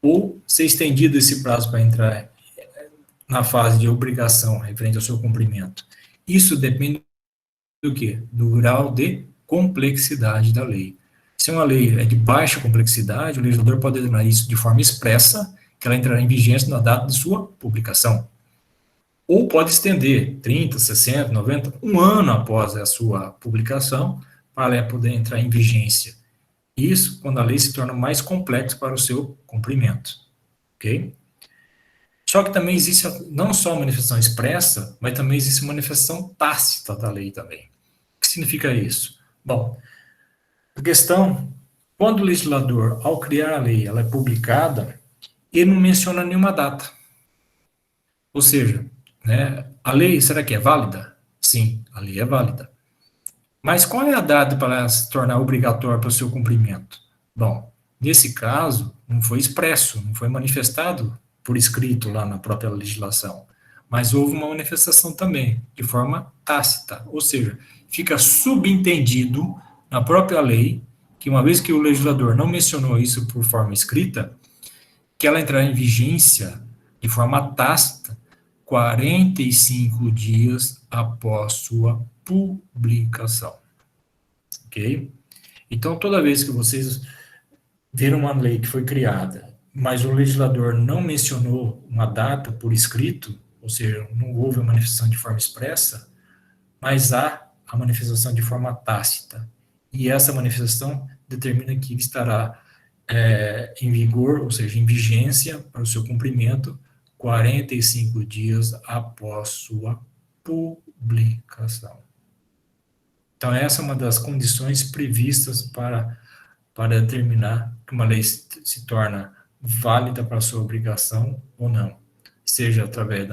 S1: ou ser estendido esse prazo para entrar na fase de obrigação referente ao seu cumprimento. Isso depende do quê? Do grau de complexidade da lei. Se uma lei é de baixa complexidade, o legislador pode determinar isso de forma expressa, que ela entrará em vigência na data de sua publicação. Ou pode estender 30, 60, 90, um ano após a sua publicação, para ela poder entrar em vigência. Isso quando a lei se torna mais complexa para o seu cumprimento. Ok? Só que também existe não só a manifestação expressa, mas também existe a manifestação tácita da lei também. O que significa isso? Bom, a questão, quando o legislador, ao criar a lei, ela é publicada, ele não menciona nenhuma data. Ou seja, né, a lei, será que é válida? Sim, a lei é válida. Mas qual é a data para ela se tornar obrigatória para o seu cumprimento? Bom, nesse caso, não foi expresso, não foi manifestado por escrito lá na própria legislação, mas houve uma manifestação também, de forma tácita, ou seja, fica subentendido na própria lei, que uma vez que o legislador não mencionou isso por forma escrita, que ela entrará em vigência de forma tácita 45 dias após sua publicação. Ok? Então, toda vez que vocês viram uma lei que foi criada, mas o legislador não mencionou uma data por escrito, ou seja, não houve a manifestação de forma expressa, mas há a manifestação de forma tácita. E essa manifestação determina que ele estará em vigor, ou seja, em vigência para o seu cumprimento, 45 dias após sua publicação. Então, essa é uma das condições previstas para determinar que uma lei se torna válida para a sua obrigação ou não, seja através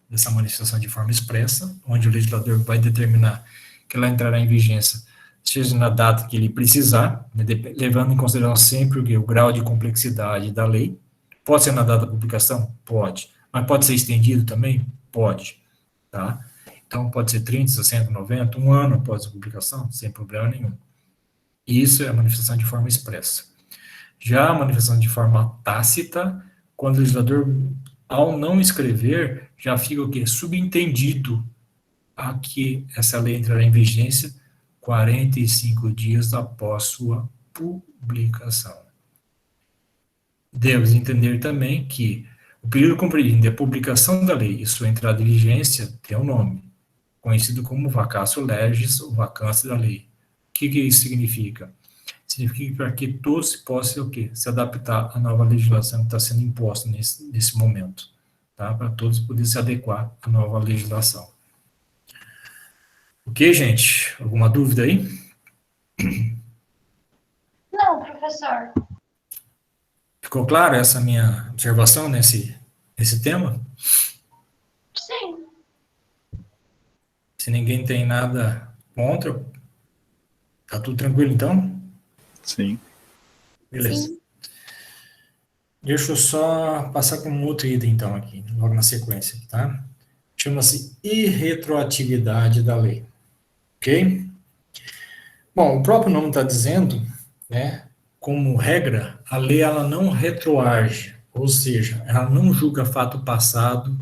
S1: dessa manifestação de forma expressa, onde o legislador vai determinar que ela entrará em vigência, seja na data que ele precisar, né, levando em consideração sempre o grau de complexidade da lei. Pode ser na data da publicação? Pode. Mas pode ser estendido também? Pode. Tá? Então, pode ser 30, 60, 90, um ano após a publicação, sem problema nenhum. Isso é a manifestação de forma expressa. Já a manifestação de forma tácita, quando o legislador, ao não escrever, já fica o quê? Subentendido a que essa lei entrará em vigência 45 dias após sua publicação. Devemos entender também que o período compreendido da publicação da lei e sua entrada em vigência tem um nome, conhecido como vacatio legis ou vacância da lei. O que isso significa? Significa para que todos possam o quê? Se adaptar à nova legislação que está sendo imposta nesse momento, tá? Para todos poderem se adequar à nova legislação. Ok, gente? Alguma dúvida aí?
S2: Não, professor.
S1: Ficou claro essa minha observação nesse tema?
S2: Sim.
S1: Se ninguém tem nada contra, tá tudo tranquilo então?
S4: Sim.
S1: Beleza.
S3: Sim.
S1: Deixa eu só passar com um outro item então aqui, logo na sequência, tá? Chama-se irretroatividade da lei. Ok? Bom, o próprio nome está dizendo, né, como regra, a lei ela não retroage, ou seja, ela não julga fato passado,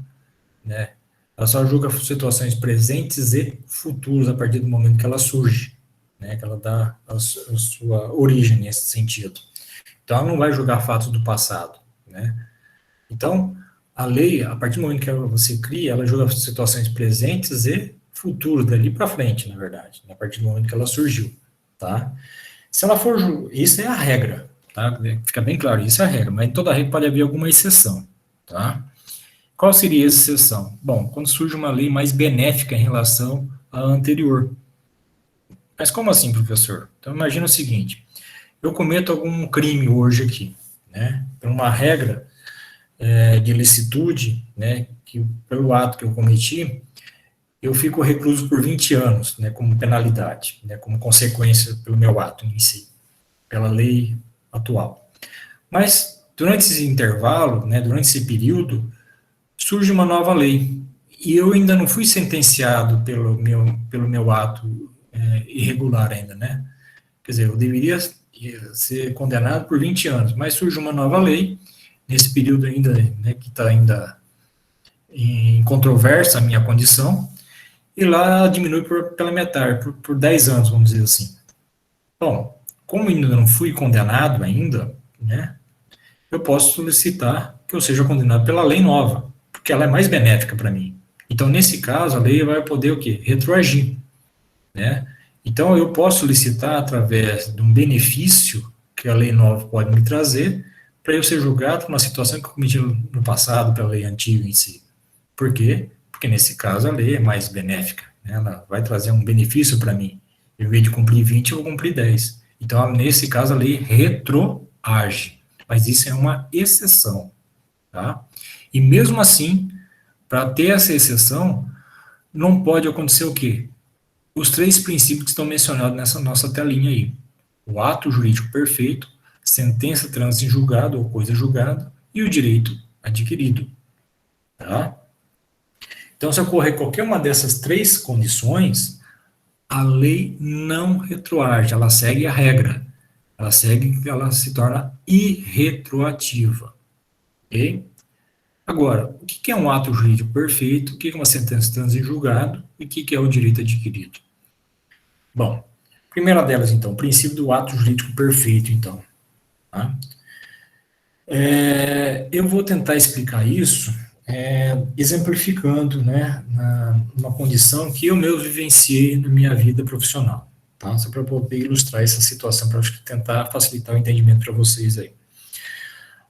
S1: né, ela só julga situações presentes e futuras a partir do momento que ela surge, né, que ela dá a sua origem nesse sentido. Então, ela não vai julgar fatos do passado, né. Então, a lei, a partir do momento que você cria, ela julga situações presentes e futuras, dali para frente, na verdade, a partir do momento que ela surgiu, tá? Se ela for, isso é a regra, tá? Fica bem claro, isso é a regra, mas em toda regra pode haver alguma exceção, tá? Qual seria essa exceção? Bom, quando surge uma lei mais benéfica em relação à anterior. Mas como assim, professor? Então, imagina o seguinte, eu cometo algum crime hoje aqui, né? Por uma regra de licitude, né, que pelo ato que eu cometi, eu fico recluso por 20 anos, né, como penalidade, né, como consequência pelo meu ato em si, pela lei atual. Mas, durante esse intervalo, né, durante esse período, surge uma nova lei, e eu ainda não fui sentenciado pelo meu ato irregular ainda, né? Quer dizer, eu deveria ser condenado por 20 anos, mas surge uma nova lei, nesse período ainda, né, que está ainda em controvérsia a minha condição, e lá diminui pela metade, por 10 anos, vamos dizer assim. Bom, como ainda não fui condenado ainda, né, eu posso solicitar que eu seja condenado pela lei nova, porque ela é mais benéfica para mim. Então, nesse caso, a lei vai poder o quê? Retroagir, né? Então, eu posso solicitar através de um benefício que a lei nova pode me trazer, para eu ser julgado por uma situação que eu cometi no passado pela lei antiga em si. Por quê? Porque nesse caso a lei é mais benéfica, né? Ela vai trazer um benefício para mim. Em vez de cumprir 20, eu vou cumprir 10. Então, nesse caso, a lei retroage. Mas isso é uma exceção, tá? E mesmo assim, para ter essa exceção, não pode acontecer o quê? Os 3 princípios que estão mencionados nessa nossa telinha aí. O ato jurídico perfeito, sentença trânsito em julgado ou coisa julgada, e o direito adquirido, tá? Então, se ocorrer qualquer uma dessas 3 condições, a lei não retroage, ela segue a regra. Ela se torna irretroativa. Ok? Agora, o que é um ato jurídico perfeito? O que é uma sentença trânsito em julgado? E o que é o direito adquirido? Bom, primeira delas, então, o princípio do ato jurídico perfeito, então. Tá? Eu vou tentar explicar isso exemplificando, né, uma condição que eu mesmo vivenciei na minha vida profissional, tá? Só para poder ilustrar essa situação, para tentar facilitar o entendimento para vocês aí.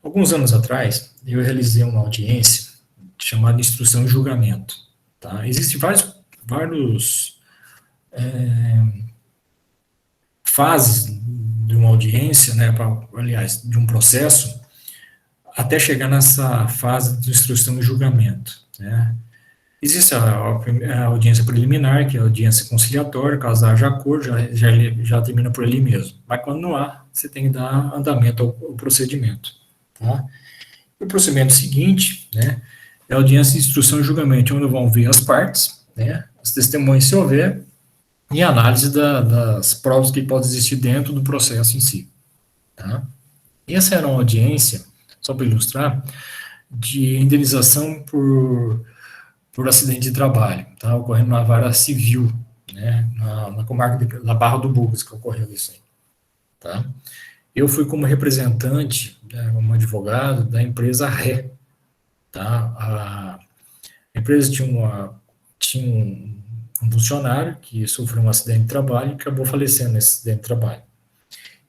S1: Alguns anos atrás, eu realizei uma audiência chamada instrução e julgamento. Tá? Existem vários fases de uma audiência, né, aliás, de um processo, até chegar nessa fase de instrução e julgamento. Né? Existe a audiência preliminar, que é a audiência conciliatória, caso haja acordo, já termina por ali mesmo. Mas quando não há, você tem que dar andamento ao procedimento. Tá? O procedimento seguinte, né, é a audiência de instrução e julgamento, onde vão ver as partes, né, as testemunhas, se houver, e análise das provas que podem existir dentro do processo em si. Tá? E essa era uma audiência, só para ilustrar, de indenização por acidente de trabalho, tá? Ocorrendo na vara civil, né, na comarca da Barra do Bugres, que ocorreu isso aí. Tá? Eu fui como representante, né, como advogado da empresa Ré. Tá? A empresa tinha um funcionário que sofreu um acidente de trabalho e acabou falecendo nesse acidente de trabalho.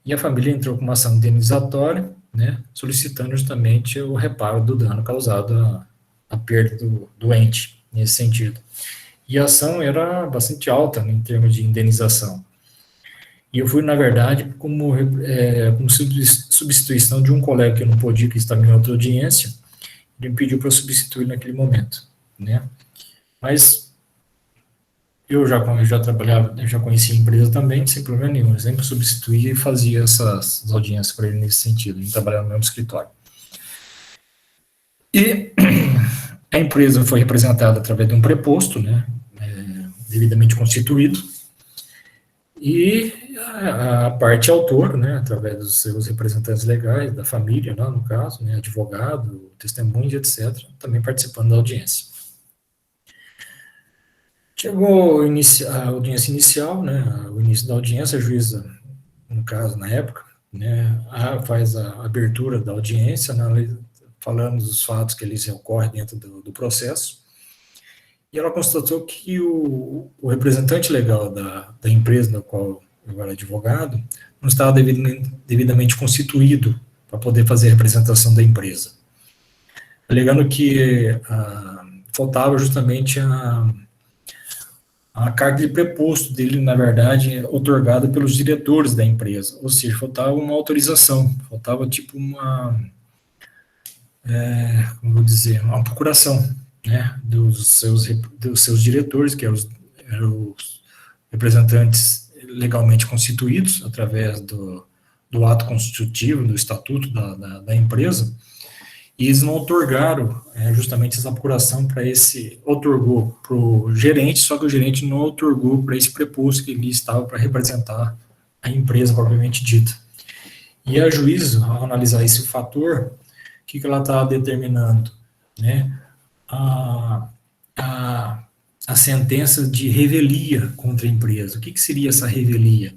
S1: E a família entrou com uma ação indenizatória, né, solicitando justamente o reparo do dano causado à perda do doente, nesse sentido. E a ação era bastante alta, né, em termos de indenização. E eu fui, na verdade, como substituição de um colega que eu não podia, que estava em outra audiência, ele me pediu para eu substituir naquele momento, né? Mas eu já trabalhava, eu já conhecia a empresa também, sem problema nenhum. Eu sempre substituía e fazia essas audiências para ele nesse sentido. Ele trabalhava no mesmo escritório. E a empresa foi representada através de um preposto, né, devidamente constituído, e a parte autora, né, através dos seus representantes legais, da família, lá no caso, né, advogado, testemunho, etc., também participando da audiência. Chegou a audiência inicial, né, o início da audiência, a juíza, no caso, na época, né, faz a abertura da audiência, né, falando dos fatos que eles ocorrem dentro do processo, e ela constatou que o representante legal da empresa na qual eu era advogado não estava devidamente constituído para poder fazer a representação da empresa, alegando que faltava justamente a carta de preposto dele, na verdade, otorgada pelos diretores da empresa, ou seja, faltava uma autorização, faltava tipo como vou dizer, uma procuração, né, dos seus diretores, que eram os representantes legalmente constituídos, através do ato constitutivo, do estatuto da empresa, e eles não otorgaram justamente essa procuração otorgou para o gerente, só que o gerente não otorgou para esse preposto que ele estava para representar a empresa propriamente dita. E a juíza, ao analisar esse fator, o que ela está determinando? Né? A sentença de revelia contra a empresa. O que seria essa revelia?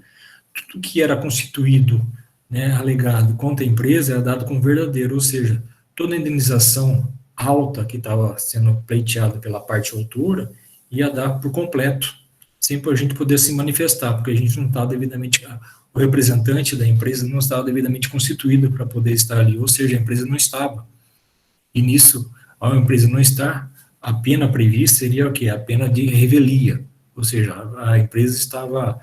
S1: Tudo que era constituído, né, alegado contra a empresa era dado como verdadeiro, ou seja, toda a indenização alta que estava sendo pleiteada pela parte autora ia dar por completo, sem a gente poder se manifestar, porque a gente não estava devidamente, o representante da empresa não estava devidamente constituído para poder estar ali, ou seja, a empresa não estava. E nisso, ao empresa não estar, a pena prevista seria o quê? A pena de revelia, ou seja, a empresa estava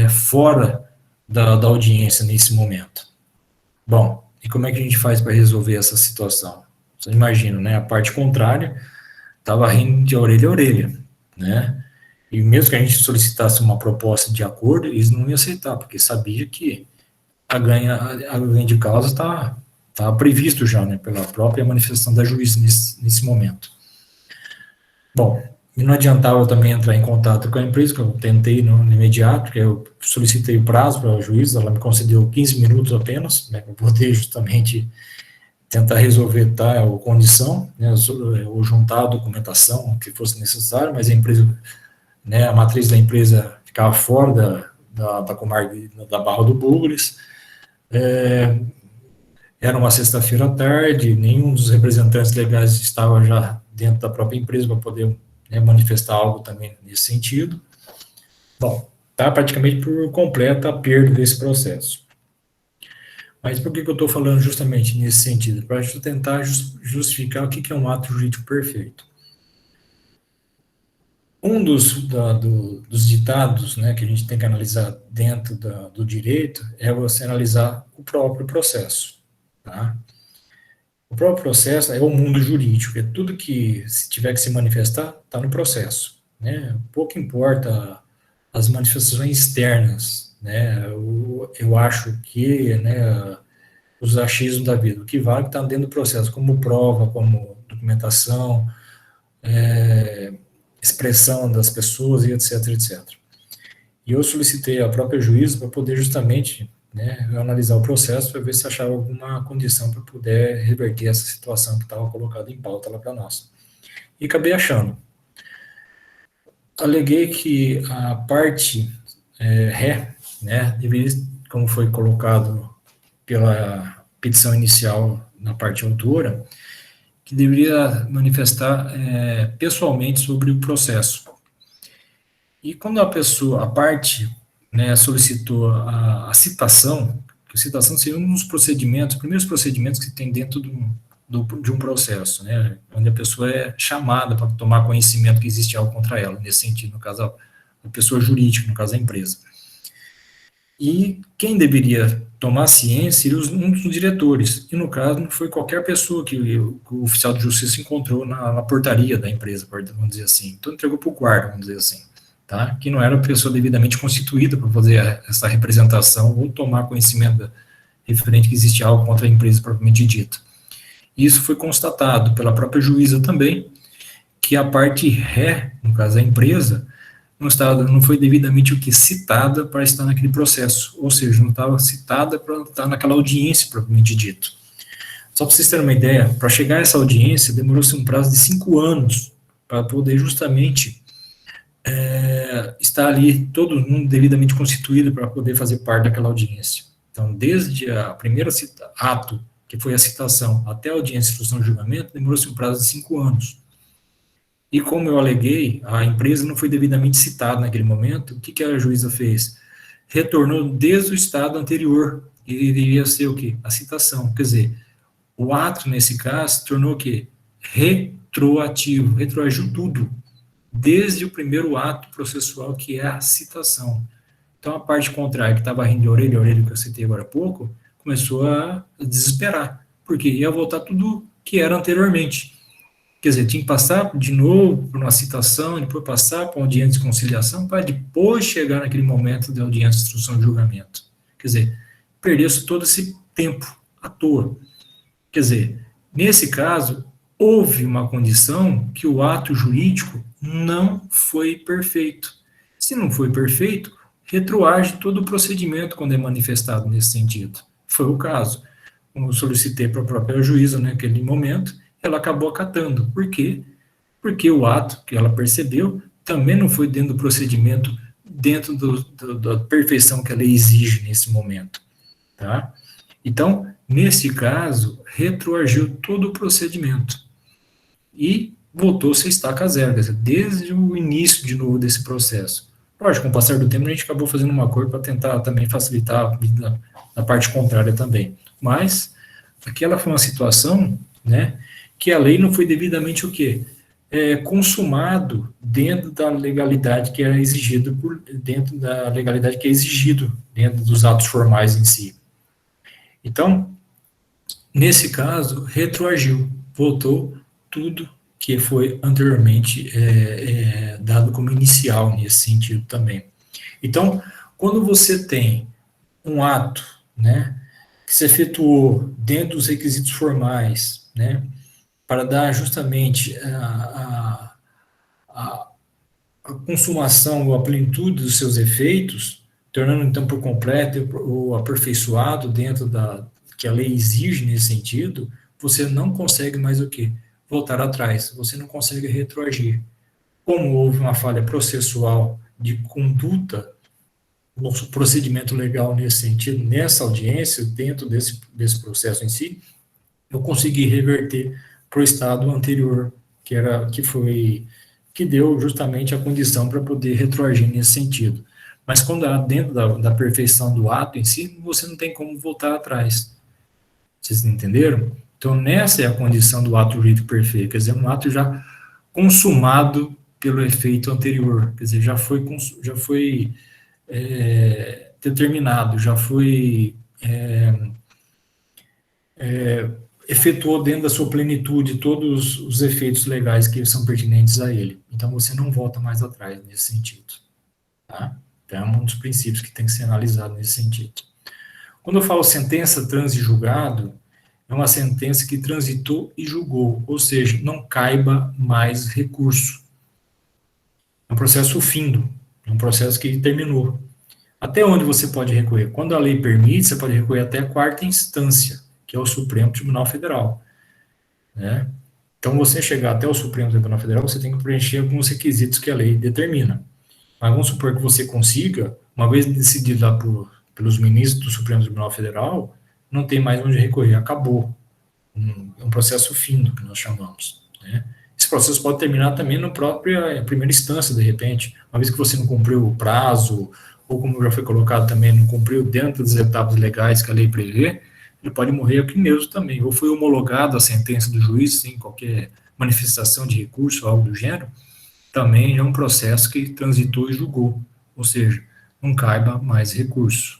S1: fora da audiência nesse momento. Bom, e como é que a gente faz para resolver essa situação? Você imagina, né? A parte contrária estava rindo de orelha a orelha, né? E mesmo que a gente solicitasse uma proposta de acordo, eles não iam aceitar, porque sabia que a ganha de causa está previsto já, né? Pela própria manifestação da juíza nesse momento. Bom, e não adiantava também entrar em contato com a empresa, que eu tentei no imediato, porque eu solicitei o prazo para a juíza, ela me concedeu 15 minutos apenas, né, para poder justamente tentar resolver tal condição, né, ou juntar a documentação que fosse necessário, mas a empresa, né, a matriz da empresa ficava fora da comarca da Barra do Bugres, era uma sexta-feira à tarde, nenhum dos representantes legais estava já dentro da própria empresa para poder, né, manifestar algo também nesse sentido. Bom, está praticamente por completa a perda desse processo. Mas por que que eu estou falando justamente nesse sentido? Para tentar justificar o que que é um ato jurídico perfeito. Um dos ditados, né, que a gente tem que analisar dentro do direito é você analisar o próprio processo, tá? O próprio processo é o mundo jurídico, é tudo que, se tiver que se manifestar, está no processo, né? Pouco importa as manifestações externas, né? Eu acho que, né, os achismos da vida, o que vale está dentro do processo, como prova, como documentação, expressão das pessoas e etc, etc. E eu solicitei a própria juíza para poder justamente, né, analisar o processo para ver se achava alguma condição para poder reverter essa situação que estava colocada em pauta lá para nós. E acabei achando. Aleguei que a parte ré, né, deveria, como foi colocado pela petição inicial na parte autora, que deveria manifestar pessoalmente sobre o processo. E quando a parte, né, solicitou a citação, que a citação seria um dos procedimentos, primeiros procedimentos que tem dentro de um processo, né, onde a pessoa é chamada para tomar conhecimento que existe algo contra ela, nesse sentido, no caso, a pessoa jurídica, no caso, a empresa. E quem deveria tomar ciência seria um dos diretores, e no caso não foi qualquer pessoa que o oficial de justiça encontrou na portaria da empresa, vamos dizer assim. Então entregou para o guarda, vamos dizer assim, tá? Que não era a pessoa devidamente constituída para fazer essa representação ou tomar conhecimento referente que existe algo contra a empresa propriamente dita. Isso foi constatado pela própria juíza também, que a parte ré, no caso a empresa, não foi devidamente o que citada para estar naquele processo, ou seja, não estava citada para estar naquela audiência propriamente dito. Só para vocês terem uma ideia, para chegar a essa audiência demorou-se um prazo de 5 anos para poder justamente estar ali todo mundo devidamente constituído para poder fazer parte daquela audiência. Então, desde a primeira ato, que foi a citação, até a audiência, instrução e julgamento, demorou-se um prazo de 5 anos. E como eu aleguei, a empresa não foi devidamente citada naquele momento, o que a juíza fez? Retornou desde o estado anterior, e iria ser o quê? A citação. Quer dizer, o ato, nesse caso, tornou o quê? Retroativo, retroagiu tudo, desde o primeiro ato processual, que é a citação. Então, a parte contrária, que estava rindo de orelha a orelha, que eu citei agora há pouco, começou a desesperar, porque ia voltar tudo que era anteriormente. Quer dizer, tinha que passar de novo por uma citação, depois passar para uma audiência de conciliação, para depois chegar naquele momento da audiência de instrução e julgamento. Quer dizer, perdeu-se todo esse tempo à toa. Quer dizer, nesse caso, houve uma condição que o ato jurídico não foi perfeito. Se não foi perfeito, retroage todo o procedimento quando é manifestado nesse sentido. Foi o caso. Como eu solicitei para a própria juíza naquele momento, ela acabou acatando. Por quê? Porque o ato que ela percebeu também não foi dentro do procedimento, dentro da perfeição que a lei exige nesse momento. Tá? Então, nesse caso, retroagiu todo o procedimento e voltou-se a estaca zero, quer dizer, desde o início de novo desse processo. Lógico, com o passar do tempo, a gente acabou fazendo um acordo para tentar também facilitar a vida na parte contrária também. Mas, aquela foi uma situação, né, que a lei não foi devidamente o quê? Consumado dentro da legalidade que era exigido dentro da legalidade que é exigido dentro dos atos formais em si. Então, nesse caso, retroagiu, voltou tudo que foi anteriormente dado como inicial nesse sentido também. Então, quando você tem um ato, né, que se efetuou dentro dos requisitos formais, né, para dar justamente a consumação ou a plenitude dos seus efeitos, tornando então por completo ou aperfeiçoado dentro da que a lei exige nesse sentido, você não consegue mais o quê? Voltar atrás, você não consegue retroagir. Como houve uma falha processual de conduta, nosso procedimento legal nesse sentido, nessa audiência, dentro desse processo em si, eu consegui reverter para o estado anterior, que deu justamente a condição para poder retroagir nesse sentido. Mas quando é dentro da perfeição do ato em si, você não tem como voltar atrás. Vocês entenderam? Então, nessa é a condição do ato jurídico perfeito, quer dizer, um ato já consumado pelo efeito anterior, quer dizer, já foi determinado, já foi efetuou dentro da sua plenitude todos os efeitos legais que são pertinentes a ele. Então, você não volta mais atrás nesse sentido. Tá? Então, é um dos princípios que tem que ser analisado nesse sentido. Quando eu falo sentença, transe e julgado, é uma sentença que transitou e julgou, ou seja, não caiba mais recurso. É um processo findo, é um processo que terminou. Até onde você pode recorrer? Quando a lei permite, você pode recorrer até a quarta instância, que é o Supremo Tribunal Federal. Né? Então, você chegar até o Supremo Tribunal Federal, você tem que preencher alguns requisitos que a lei determina. Mas vamos supor que você consiga, uma vez decidido lá pelos ministros do Supremo Tribunal Federal, não tem mais onde recorrer, acabou. É um processo findo, que nós chamamos. Né? Esse processo pode terminar também na própria primeira instância, de repente, uma vez que você não cumpriu o prazo, ou como já foi colocado também, não cumpriu dentro das etapas legais que a lei prevê, ele pode morrer aqui mesmo também, ou foi homologado a sentença do juiz, sem qualquer manifestação de recurso, algo do gênero, também é um processo que transitou e julgou, ou seja, não caiba mais recurso.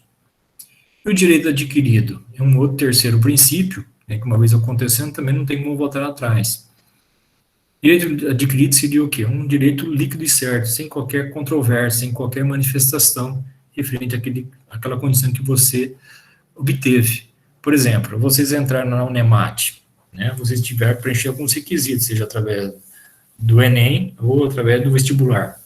S1: E o direito adquirido é um outro terceiro princípio, né, que uma vez acontecendo também não tem como voltar atrás. Direito adquirido seria o quê? Um direito líquido e certo, sem qualquer controvérsia, sem qualquer manifestação referente àquela condição que você obteve. Por exemplo, vocês entraram na Unemat, né, vocês tiveram que preencher alguns requisitos, seja através do Enem ou através do vestibular.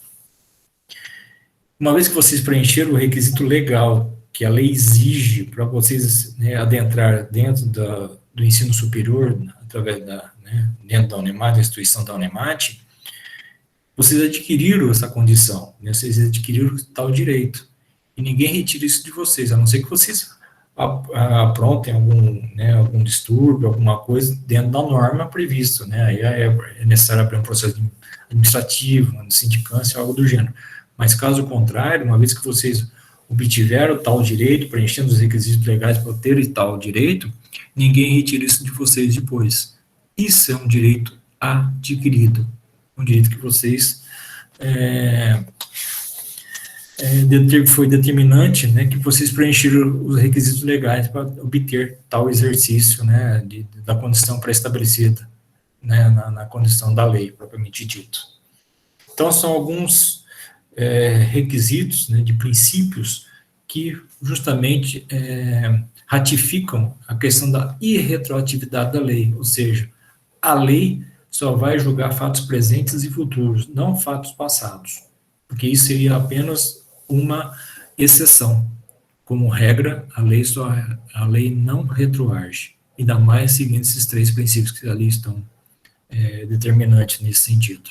S1: Uma vez que vocês preencheram o requisito legal que a lei exige para vocês, né, adentrar dentro do ensino superior, através dentro da Unemat, da instituição da Unemat, vocês adquiriram essa condição, né, vocês adquiriram tal direito. E ninguém retira isso de vocês, a não ser que vocês aprontem algum distúrbio, alguma coisa dentro da norma prevista, né, aí é necessário abrir um processo administrativo, uma sindicância, algo do gênero. Mas caso contrário, uma vez que vocês obtiveram tal direito, preenchendo os requisitos legais para ter tal direito, ninguém retira isso de vocês depois. Isso é um direito adquirido, um direito que vocês foi determinante, né, que vocês preencheram os requisitos legais para obter tal exercício, né, da condição pré-estabelecida, né, na condição da lei, propriamente dito. Então, são alguns requisitos, né, de princípios que justamente ratificam a questão da irretroatividade da lei, ou seja, a lei só vai julgar fatos presentes e futuros, não fatos passados, porque isso seria apenas uma exceção. Como regra, a lei não retroage, ainda mais seguindo esses três princípios que ali estão determinantes nesse sentido.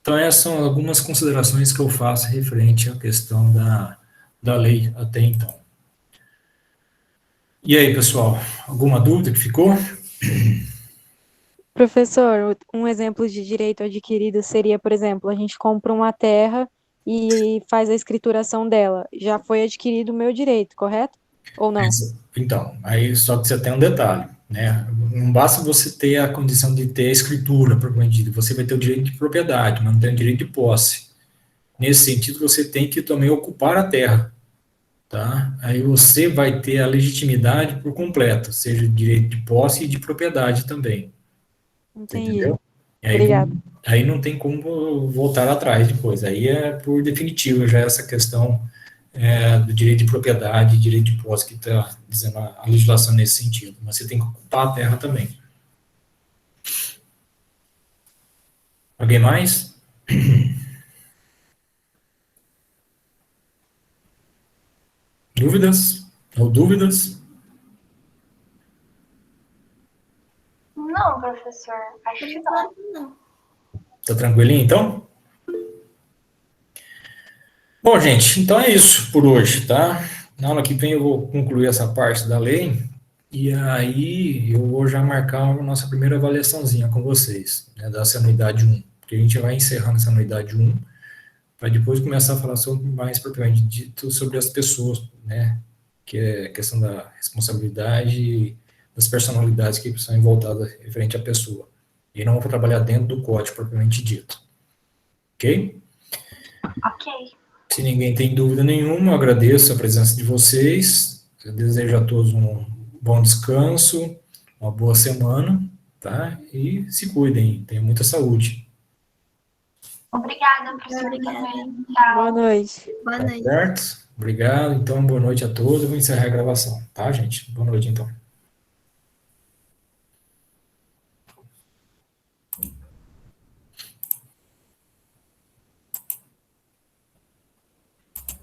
S1: Então, essas são algumas considerações que eu faço referente à questão da lei até então. E aí, pessoal, alguma dúvida que ficou?
S3: Professor, um exemplo de direito adquirido seria, por exemplo, a gente compra uma terra e faz a escrituração dela. Já foi adquirido o meu direito, correto? Ou não?
S1: Então, aí só que você tem um detalhe, né? Não basta você ter a condição de ter a escritura, propriamente dita, você vai ter o direito de propriedade, mas não tem o direito de posse. Nesse sentido, você tem que também ocupar a terra, tá? Aí você vai ter a legitimidade por completo, seja de direito de posse e de propriedade também.
S3: Entendi.
S1: Entendeu?
S3: Obrigado.
S1: Aí não tem como voltar atrás depois, aí é por definitivo já essa questão do direito de propriedade e direito de posse que está dizendo a legislação nesse sentido, mas você tem que ocupar a terra também. Alguém mais? Dúvidas? Ou dúvidas?
S2: Não, professor. Acho que não.
S1: Tá tranquilinho, então? Bom, gente, então é isso por hoje, tá? Na aula que vem eu vou concluir essa parte da lei, e aí eu vou já marcar a nossa primeira avaliaçãozinha com vocês, né, dessa anuidade 1, porque a gente vai encerrando essa anuidade 1, para depois começar a falar mais propriamente dito sobre as pessoas, né? Que é a questão da responsabilidade e das personalidades que são voltadas referente à pessoa. E não vou trabalhar dentro do código propriamente dito. Ok?
S2: Ok.
S1: Se ninguém tem dúvida nenhuma, eu agradeço a presença de vocês. Eu desejo a todos um bom descanso, uma boa semana, tá? E se cuidem, tenham muita saúde.
S2: Obrigada, professor,
S4: Obrigada.
S2: também. Tchau.
S3: Boa noite.
S4: Boa
S1: Tá
S4: noite.
S1: certo? Obrigado. Então, boa noite a todos. Eu vou encerrar a gravação, tá, gente? Boa noite, então.